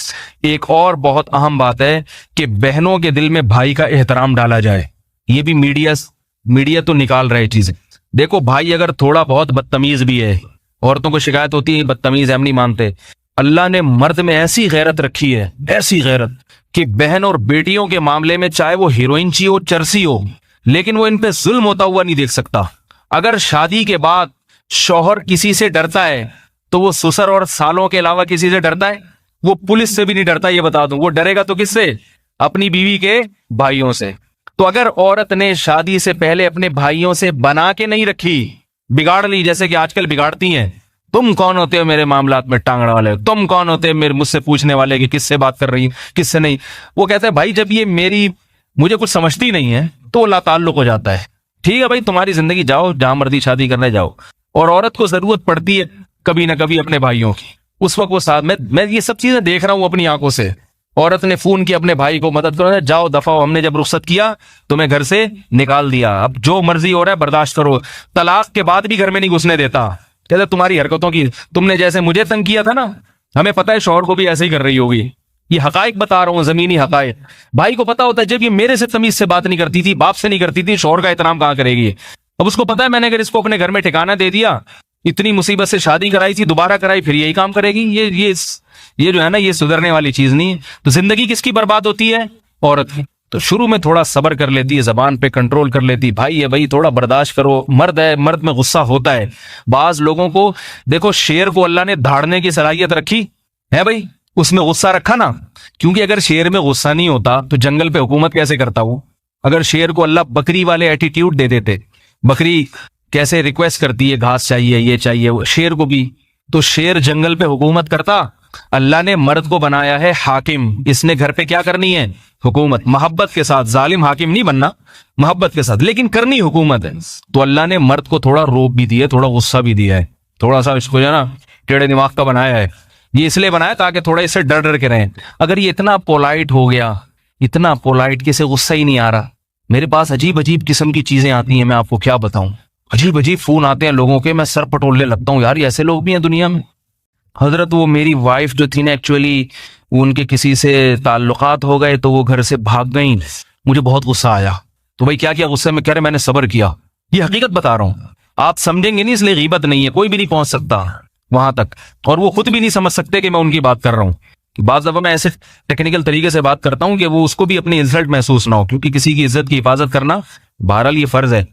एक और बहुत अहम बात है कि बहनों के दिल में भाई का एहतराम डाला जाए। ये भी मीडिया तो निकाल रहे चीजें। देखो भाई अगर थोड़ा बहुत बदतमीज भी है, औरतों को शिकायत होती है बदतमीज हम नहीं मानते, अल्लाह ने मर्द में ऐसी गैरत रखी है, ऐसी गैरत कि बहन और बेटियों के मामले में चाहे वो हीरोइन ची हो, चरसी हो, लेकिन वो इन पे जुल्म होता हुआ नहीं देख सकता। अगर शादी के बाद शौहर किसी से डरता है तो वो ससुर और सालों के अलावा किसी से डरता है? वो पुलिस से भी नहीं डरता, ये बता दूं। वो डरेगा तो किससे? अपनी बीवी के भाइयों से। तो अगर औरत ने शादी से पहले अपने भाइयों से बना के नहीं रखी, बिगाड़ ली, जैसे कि आजकल बिगाड़ती हैं, तुम कौन होते हो मेरे मामलात में टांगने वाले, तुम कौन होते हो मेरे मुझसे पूछने वाले कि किससे बात कर रही किससे नहीं। वो कहते हैं भाई जब ये मुझे कुछ समझती नहीं है तो ला ताल्लुक हो जाता है। ठीक है भाई, तुम्हारी जिंदगी, जाओ जहां मर्जी शादी करने जाओ। और औरत को जरूरत पड़ती है कभी ना कभी अपने भाइयों की, उस वक्त वो साथ में। मैं ये सब चीजें देख रहा हूं अपनी आंखों से। औरत ने फोन किया अपने भाई को, मदद करो, जाओ दफा, हमने जब रुखसत किया तुम्हें घर से निकाल दिया, अब जो मर्जी हो रहा है बर्दाश्त करो। तलाक के बाद भी घर में नहीं घुसने देता, कहते तुम्हारी हरकतों की, तुमने जैसे मुझे तंग किया था ना, हमें पता है शौहर को भी ऐसे ही कर रही होगी। ये हकाइक बता रहा हूं, जमीनी हकाइक। भाई को पता होता है जब ये मेरे से तमीज से बात नहीं करती थी, बाप से नहीं करती थी, शौहर का एहतराम कहां करेगी। अब उसको पता है मैंने अगर इसको अपने घर में ठिकाना दे दिया, इतनी मुसीबत से शादी कराई थी, दोबारा कराई, फिर यही काम करेगी। ये जो है ना, ये सुधरने वाली चीज नहीं है। तो जिंदगी किसकी बर्बाद होती है? औरत की। तो शुरू में थोड़ा सब्र कर लेती है, जबान पे कंट्रोल कर लेती, भाई है भाई थोड़ा बर्दाश्त करो, मर्द है, मर्द में गुस्सा होता है। बाज लोगों को देखो, शेर को अल्लाह ने धाड़ने की सलाहियत रखी है भाई, उसमें गुस्सा रखा ना, क्योंकि अगर शेर में गुस्सा नहीं होता तो जंगल पे हुकूमत कैसे करता वो। अगर शेर को अल्लाह बकरी वाले एटीट्यूड दे देते, बकरी कैसे रिक्वेस्ट करती है घास चाहिए, ये चाहिए, शेर को भी, तो शेर जंगल पे हुकूमत करता अल्लाह ने मर्द को बनाया है हाकिम, इसने घर पे क्या करनी है? हुकूमत। मोहब्बत के साथ, जालिम हाकिम नहीं बनना, मोहब्बत के साथ, लेकिन करनी हुकूमत है। तो अल्लाह ने मर्द को थोड़ा रोब भी दिया है, थोड़ा गुस्सा भी दिया है, थोड़ा सा इसको जो है ना टेढ़े दिमाग का बनाया है। ये इसलिए बनाया ताकि थोड़ा इससे डर डर के रहें। अगर ये इतना पोलाइट हो गया, इतना पोलाइट कि इसे गुस्सा ही नहीं आ रहा। मेरे पास अजीब अजीब किस्म की चीजें आती हैं, मैं आपको क्या बताऊं। अजीब अजीब फोन आते हैं लोगों के, मैं सर पटोलने लगता हूँ, यार ऐसे लोग भी हैं दुनिया में। हजरत वो मेरी वाइफ जो थी ना, एक्चुअली उनके किसी से ताल्लुकात हो गए तो वो घर से भाग गई। मुझे बहुत गुस्सा आया। तो भाई क्या किया गुस्से में? कह रहे मैंने सब्र किया। ये हकीकत बता रहा हूँ, आप समझेंगे नहीं, इसलिए गीबत नहीं है, कोई भी नहीं पहुंच सकता वहां तक, और वो खुद भी नहीं समझ सकते कि मैं उनकी बात कर रहा हूँ। बाज़ दफा मैं ऐसे टेक्निकल तरीके से बात करता हूँ कि वो उसको भी अपनी इंसल्ट महसूस ना हो, क्योंकि किसी की इज्जत की हिफाजत करना बहरहाल ये फर्ज है।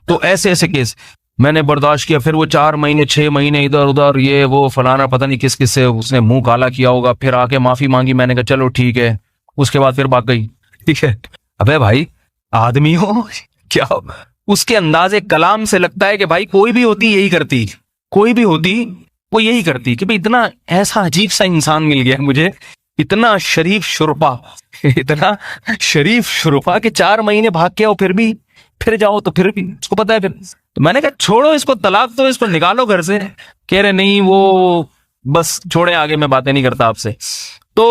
तो ऐसे ऐसे केस मैंने बर्दाश्त किया। फिर वो 4 महीने 6 महीने इधर उधर ये वो फलाना, पता नहीं किस किस से उसने मुंह काला किया होगा। फिर आके माफी मांगी, मैंने कहा चलो ठीक है। उसके बाद फिर भाग गई। ठीक है, अबे भाई आदमी हो क्या? उसके अंदाजे कलाम से लगता है कि भाई कोई भी होती यही करती, कोई भी होती वो यही करती। कि भाई इतना ऐसा अजीब सा इंसान मिल गया मुझे, इतना शरीफ शुरफा, इतना शरीफ शुरफा कि 4 महीने भाग के आओ फिर जाओ तो फिर भी उसको पता है। फिर तो मैंने कहा छोड़ो इसको, तलाक दो, इसको निकालो घर से। कह रहे नहीं वो बस छोड़े, आगे मैं बातें नहीं करता आपसे। तो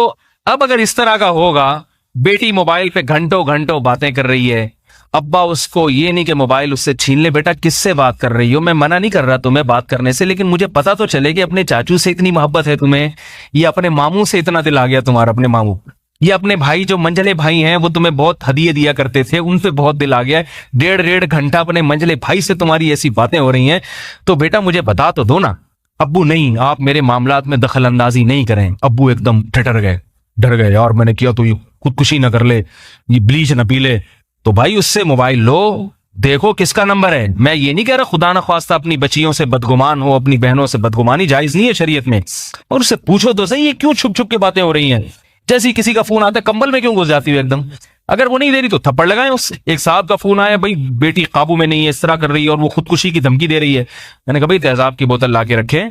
अब अगर इस तरह का होगा, बेटी मोबाइल पे घंटों घंटों बातें कर रही है, अब्बा उसको ये नहीं कि मोबाइल उससे छीन ले, बेटा किससे बात कर रही हो? मैं मना नहीं कर रहा तुम्हें बात करने से, लेकिन मुझे पता तो चले कि अपने चाचू से इतनी मोहब्बत है तुम्हें, या अपने मामू से इतना दिल आ गया तुम्हारा, अपने मामू या अपने भाई जो मंझले भाई हैं वो तुम्हें बहुत हदिये दिया करते थे, उनसे बहुत दिल आ गया है। 1.5 घंटा अपने मंझले भाई से तुम्हारी ऐसी बातें हो रही हैं, तो बेटा मुझे बता तो दो ना। अब्बू नहीं, आप मेरे मामलात में दखल अंदाजी नहीं करें। अब्बू एकदम ठिठर गए, डर गए, यार मैंने किया तो ये खुदकुशी ना कर ले, ये ब्लीच ना पी ले। तो भाई उससे मोबाइल लो, देखो किसका नंबर है। मैं ये नहीं कह रहा खुदा ना ख्वास्ता अपनी बच्चियों से बदगुमान हो, अपनी बहनों से बदगुमानी जायज नहीं है शरीयत में। और उससे पूछो तो सही ये क्यों छुप छुप के बातें हो रही हैं। जैसे किसी का फोन आता है कंबल में क्यों घुस जाती है एकदम। अगर वो नहीं दे रही तो थप्पड़ लगाए उससे। एक साहब का फोन आया, भाई बेटी काबू में नहीं है, इस तरह कर रही है और वो खुदकुशी की धमकी दे रही है। मैंने कहा भाई तेजाब की बोतल ला के रखे।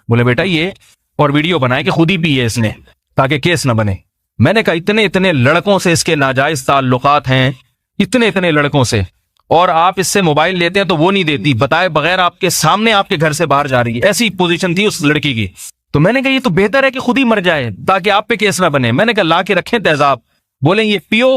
बोले बेटा ये, और वीडियो बनाए कि खुद ही पी है इसने ताकि केस ना बने। मैंने कहा इतने इतने लड़कों से इसके नाजायज ताल्लुकात हैं, इतने इतने लड़कों से, और आप इससे मोबाइल लेते हैं तो वो नहीं देती, बताए बगैर आपके सामने आपके घर से बाहर जा रही है। ऐसी पोजीशन थी उस लड़की की। तो मैंने कहा ये तो बेहतर है कि खुद ही मर जाए ताकि आप पे केस ना बने। मैंने कहा ला के रखें तेजाब। बोले ये पियो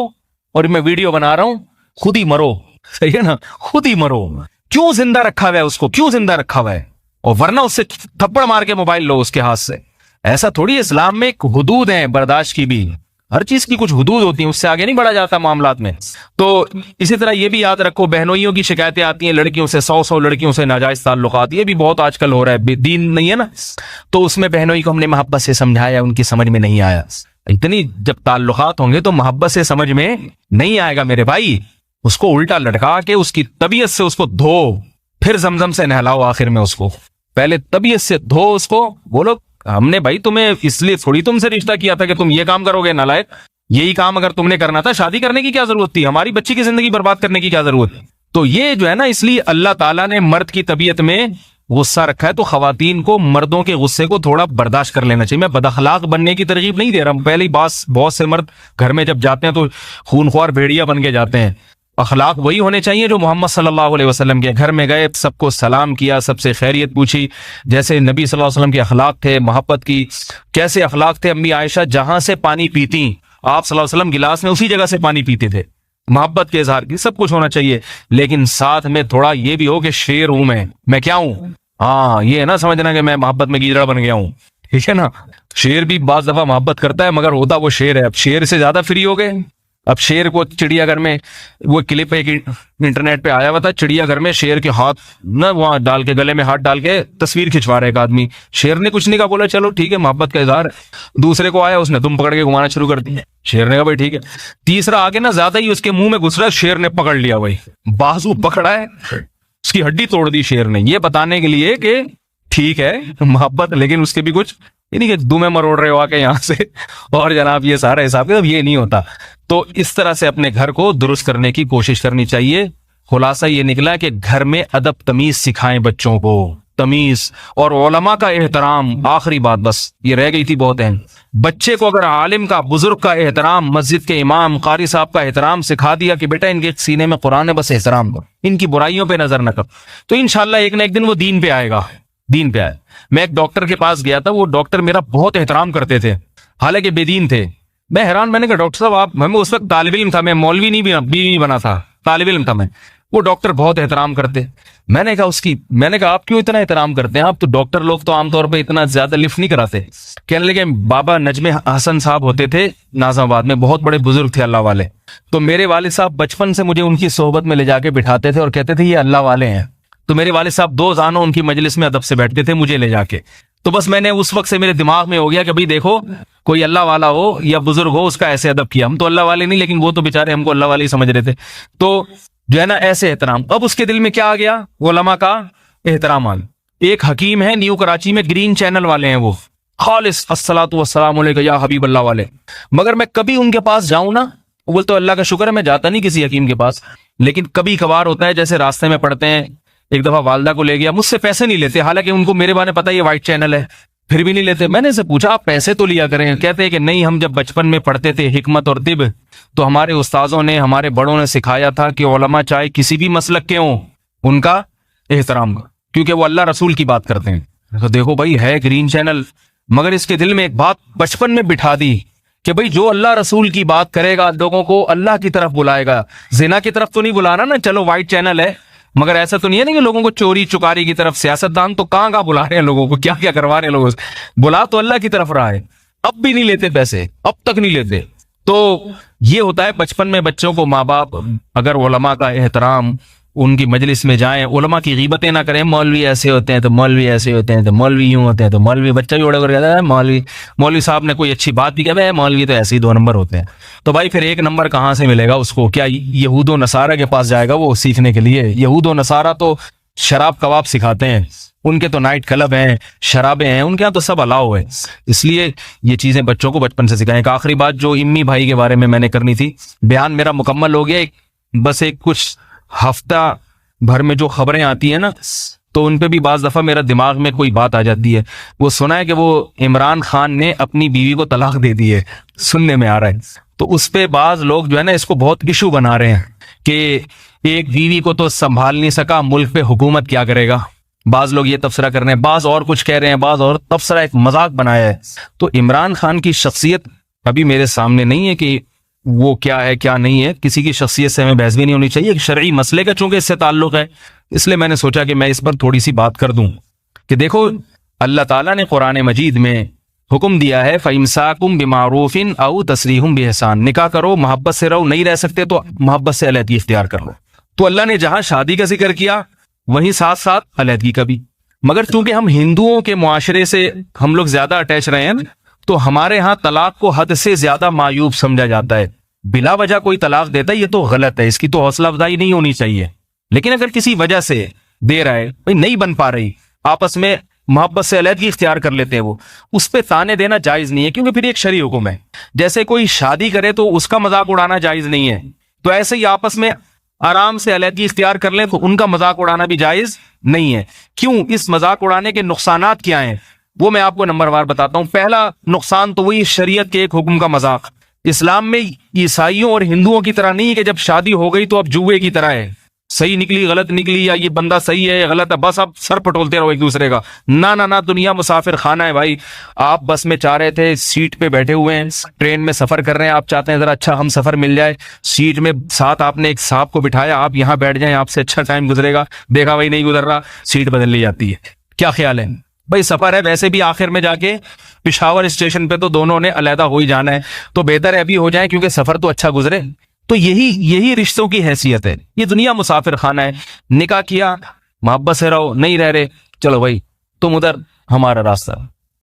और मैं वीडियो बना रहा हूं, खुद ही मरो। सही है ना, खुद ही मरो। क्यों जिंदा रखा हुआ है उसको, क्यों जिंदा रखा हुआ है? और वरना उससे थप्पड़ मार के मोबाइल लो उसके हाथ से। ऐसा थोड़ी, इस्लाम में एक हुदूद है बर्दाश्त की भी, हर चीज की कुछ हुदूद होती है, उससे आगे नहीं बढ़ा जाता मामलात में। तो इसी तरह ये भी याद रखो, बहनोइयों की शिकायतें आती हैं लड़कियों से, 100 लड़कियों से नाजायज ताल्लुकात, ये भी बहुत आजकल हो रहा है। दीन नहीं है ना, तो उसमें बहनोई को हमने मोहब्बत से समझाया, उनकी समझ में नहीं आया। इतनी जब ताल्लुकात होंगे तो मोहब्बत से समझ में नहीं आएगा मेरे भाई। उसको उल्टा लटका के उसकी तबीयत से उसको धो, फिर जमजम से नहलाओ आखिर में उसको। पहले तबीयत से धो उसको, बोलो हमने भाई तुम्हें इसलिए थोड़ी तुमसे रिश्ता किया था कि तुम ये काम करोगे नालायक। यही काम अगर तुमने करना था, शादी करने की क्या जरूरत थी? हमारी बच्ची की जिंदगी बर्बाद करने की क्या जरूरत है? तो ये जो है ना, इसलिए अल्लाह ताला ने मर्द की तबीयत में गुस्सा रखा है। तो खवातीन को मर्दों के गुस्से को थोड़ा बर्दाश्त कर लेना चाहिए। मैं बदअखलाक बनने की तरकीब नहीं दे रहा हूं। पहले ही बहुत से मर्द घर में जब जाते हैं तो खूनख्वार भेड़िया बन के जाते हैं। अखलाक वही होने चाहिए जो मोहम्मद सल्लल्लाहु अलैहि वसल्लम के। घर में गए, सबको सलाम किया, सबसे खैरियत पूछी, जैसे नबी सल्लल्लाहु अलैहि वसल्लम के अखलाक थे, मोहब्बत की। कैसे अखलाक थे? अम्मी आयशा जहां से पानी पीती, आप सल्लल्लाहु अलैहि वसल्लम गिलास में उसी जगह से पानी पीते थे। मोहब्बत के इजहार की सब कुछ होना चाहिए, लेकिन साथ में थोड़ा ये भी हो कि शेर हूं मैं क्या हूं? हाँ, ये है ना समझना कि मैं मोहब्बत में गीदड़ा बन गया हूं। ठीक है ना, शेर भी बाज दफा मोहब्बत करता है मगर होता वो शेर है। अब शेर से ज्यादा फ्री हो गए। अब शेर को चिड़ियाघर में, वो क्लिप एक इंटरनेट पे आया हुआ था, चिड़ियाघर में शेर के हाथ ना वहां डाल के, गले में हाथ डाल के तस्वीर खिंचवा रहा है एक आदमी। शेर ने कुछ नहीं कहा, बोला चलो ठीक है मोहब्बत का इजहार है। दूसरे को आया, उसने दुम पकड़ के घुमाना शुरू कर दी। शेर ने कहा भाई ठीक है। तीसरा आगे ना ज्यादा ही उसके मुंह में घुस रहा है, शेर ने पकड़ लिया, भाई बाजू पकड़ा है, उसकी हड्डी तोड़ दी शेर ने, ये बताने के लिए कि ठीक है मोहब्बत, लेकिन उसके भी कुछ ये नहीं कि दुमे मरोड़ रहे हो आके यहाँ से, और जनाब ये सारा हिसाब किताब ये नहीं होता। तो इस तरह से अपने घर को दुरुस्त करने की कोशिश करनी चाहिए। खुलासा ये निकला कि घर में अदब तमीज सिखाएं बच्चों को। तमीज और उलमा का एहतराम। आखिरी बात बस ये रह गई थी बहुत अहम, बच्चे को अगर आलिम का, बुजुर्ग का एहतराम, मस्जिद के इमाम, कारी साहब का एहतराम सिखा दिया कि बेटा इनके सीने में कुरान है, बस एहतराम कर, इनकी बुराइयों पे नजर न कर, तो इंशाल्लाह एक ना एक दिन वो दीन पे आएगा, दीन पे आए। मैं एक डॉक्टर के पास गया था, वो डॉक्टर मेरा बहुत एहतराम करते थे, हालांकि बेदीन थे। मैं हैरान, मैंने कहा डॉक्टर साहब आप, मैं उस वक्त तालिब इल्म था, मैं मौलवी नहीं बना था, तालिब इल्म था मैं। वो डॉक्टर बहुत एहतराम करते। मैंने कहा आप क्यों इतना एहतराम करते हैं, आप तो डॉक्टर लोग तो आमतौर पे इतना ज्यादा लिफ्ट नहीं कराते। कहने लगे बाबा नजमे हसन साहब होते थे नाज़ाबाद में, बहुत बड़े बुजुर्ग थे अल्लाह वाले, तो मेरे वालिद साहब बचपन से मुझे उनकी सोहबत में ले जाके बिठाते थे और कहते थे ये अल्लाह वाले हैं। तो मेरे वालिद साहब 2 जानो उनकी मजलिस में अदब से बैठते थे मुझे ले जाके। तो बस मैंने उस वक्त से मेरे दिमाग में हो गया कि भाई देखो कोई अल्लाह वाला हो या बुजुर्ग हो उसका ऐसे अदब किया। हम तो अल्लाह वाले नहीं, लेकिन वो तो बेचारे हमको अल्लाह वाले ही समझ रहे थे। तो जो है ना ऐसे एहतराम। अब उसके दिल में क्या आ गया, उलमा का एहतराम आ गया। एक हकीम है न्यू कराची में, ग्रीन चैनल वाले हैं वो, खालिस अस्सलातु वस्सलामु अलैका या हबीब अल्लाह वाले। मगर मैं कभी उनके पास जाऊं ना, वो बोलते अल्लाह का शुक्र है मैं जाता नहीं किसी हकीम के पास, लेकिन कभी कभार होता है जैसे रास्ते में पढ़ते हैं। एक दफा वालदा को ले गया, मुझसे पैसे नहीं लेते, हालांकि उनको मेरे बारे में पता है ये वाइट चैनल है, फिर भी नहीं लेते। मैंने इसे पूछा आप पैसे तो लिया करें, कहते हैं कि नहीं, हम जब बचपन में पढ़ते थे हिकमत और तिब, तो हमारे उस्ताजों ने, हमारे बड़ों ने सिखाया था कि उलमा चाहे किसी भी मसलक के हों उनका एहतराम कर, क्योंकि वो अल्लाह रसूल की बात करते हैं। तो देखो भाई है ग्रीन चैनल, मगर इसके दिल में एक बात बचपन में बिठा दी कि भाई जो अल्लाह रसूल की बात करेगा लोगों को अल्लाह की तरफ बुलाएगा, जिना की तरफ तो नहीं बुलाना ना। चलो वाइट चैनल है, मगर ऐसा तो नहीं है ना कि लोगों को चोरी चुकारी की तरफ। सियासतदान तो कहाँ बुला रहे हैं लोगों को, क्या क्या करवा रहे हैं लोगों से, बुला तो अल्लाह की तरफ रहा है। अब भी नहीं लेते पैसे, अब तक नहीं लेते। तो ये होता है बचपन में बच्चों को माँ बाप अगर उलमा का एहतराम, उनकी मजलिस में जाएं, उलमा की गीबतें ना करें, मौलवी ऐसे होते हैं तो मौलवी ऐसे होते हैं तो मौलवी यूं होते हैं तो मौलवी, बच्चा भी उड़ा कर कहता है मौलवी साहब ने कोई अच्छी बात भी कहा, मौलवी तो ऐसे ही 2 नंबर होते हैं। तो भाई फिर 1 नंबर कहाँ से मिलेगा उसको? क्या यहूद व नसारा के पास जाएगा वो सीखने के लिए? यहूद व नसारा तो शराब कबाब सिखाते हैं, उनके तो नाइट क्लब हैं, शराबें हैं, उनके यहाँ तो सब अलाउ है। इसलिए ये चीजें बच्चों को बचपन से सिखाएं। एक आखिरी बात जो इम्मी भाई के बारे में मैंने करनी थी, बयान मेरा मुकम्मल हो गया। बस एक कुछ हफ्ता भर में जो खबरें आती है ना, तो उन पे भी बाज दफा मेरा दिमाग में कोई बात आ जाती है। वो सुना है कि वो इमरान खान ने अपनी बीवी को तलाक दे दी है, सुनने में आ रहा है। तो उस पे बाज लोग जो है ना इसको बहुत इशू बना रहे हैं कि एक बीवी को तो संभाल नहीं सका, मुल्क पे हुकूमत क्या करेगा। बाज लोग ये तबसरा कर रहे हैं, बाज और कुछ कह रहे हैं, बाज और तबसरा एक मजाक बनाया है। तो इमरान खान की शख्सियत अभी मेरे सामने नहीं है कि वो क्या है क्या नहीं है, किसी की शख्सियत से हमें बहस भी नहीं होनी चाहिए। एक शरई मसले का चूंकि इससे ताल्लुक है, इसलिए मैंने सोचा कि मैं इस पर थोड़ी सी बात कर दूं कि देखो अल्लाह ताला ने कुरान मजीद में हुक्म दिया है, फ़इम्साकुम बिमारूफिन औ तसरीहुम बिहसान, निकाह करो, मोहब्बत से रहो, नहीं रह सकते तो मोहब्बत से अलहदगी इख्तियार कर लो। तो अल्लाह ने जहां शादी का जिक्र किया वहीं साथ साथ अलहदगी का भी। मगर चूंकि हम हिंदुओं के मुआशरे से हम लोग ज्यादा अटैच रहे हैं, तो हमारे यहाँ तलाक को हद से ज्यादा मायूब समझा जाता है। बिला वजह कोई तलाक देता है ये तो गलत है, इसकी तो हौसला अफजाई नहीं होनी चाहिए। लेकिन अगर किसी वजह से दे रहा है, भाई नहीं बन पा रही, आपस में मोहब्बत से अलहदगी इख्तियार कर लेते हैं, वो उस पर ताने देना जायज नहीं है, क्योंकि फिर एक शरई हुक्म है। जैसे कोई शादी करे तो उसका मजाक उड़ाना जायज नहीं है, तो ऐसे ही आपस में आराम से अलहदगी इख्तियार कर लें तो उनका मजाक उड़ाना भी जायज नहीं है। क्यों? इस मजाक उड़ाने के नुकसानात क्या हैं वो मैं आपको नंबरवार बताता हूं। पहला नुकसान तो वही शरीयत के एक हुक्म का मजाक। इस्लाम में ईसाइयों और हिंदुओं की तरह नहीं है कि जब शादी हो गई तो अब जुए की तरह है, सही निकली गलत निकली, या ये बंदा सही है या गलत है, बस आप सर पटोलते रहो एक दूसरे का। ना ना ना, दुनिया मुसाफिर खाना है भाई। आप बस में जा रहे थे, सीट पे बैठे हुए हैं, ट्रेन में सफर कर रहे हैं, आप चाहते हैं जरा अच्छा हम सफर मिल जाए, सीट में साथ आपने एक सांप को बिठाया, आप यहाँ बैठ जाएं, आपसे अच्छा टाइम गुजरेगा, देखा भाई नहीं गुजर रहा, सीट बदल ली जाती है। क्या ख्याल है भाई? सफर है, वैसे भी आखिर में जाके पिशावर स्टेशन पे तो दोनों ने अलहदा हो ही जाना है, तो बेहतर है अभी हो जाए क्योंकि सफर तो अच्छा गुजरे। तो यही रिश्तों की हैसियत है। ये दुनिया मुसाफिर खाना है। निकाह किया, मोहब्बत से रहो, नहीं रह रहे, चलो भाई तुम उधर हमारा रास्ता।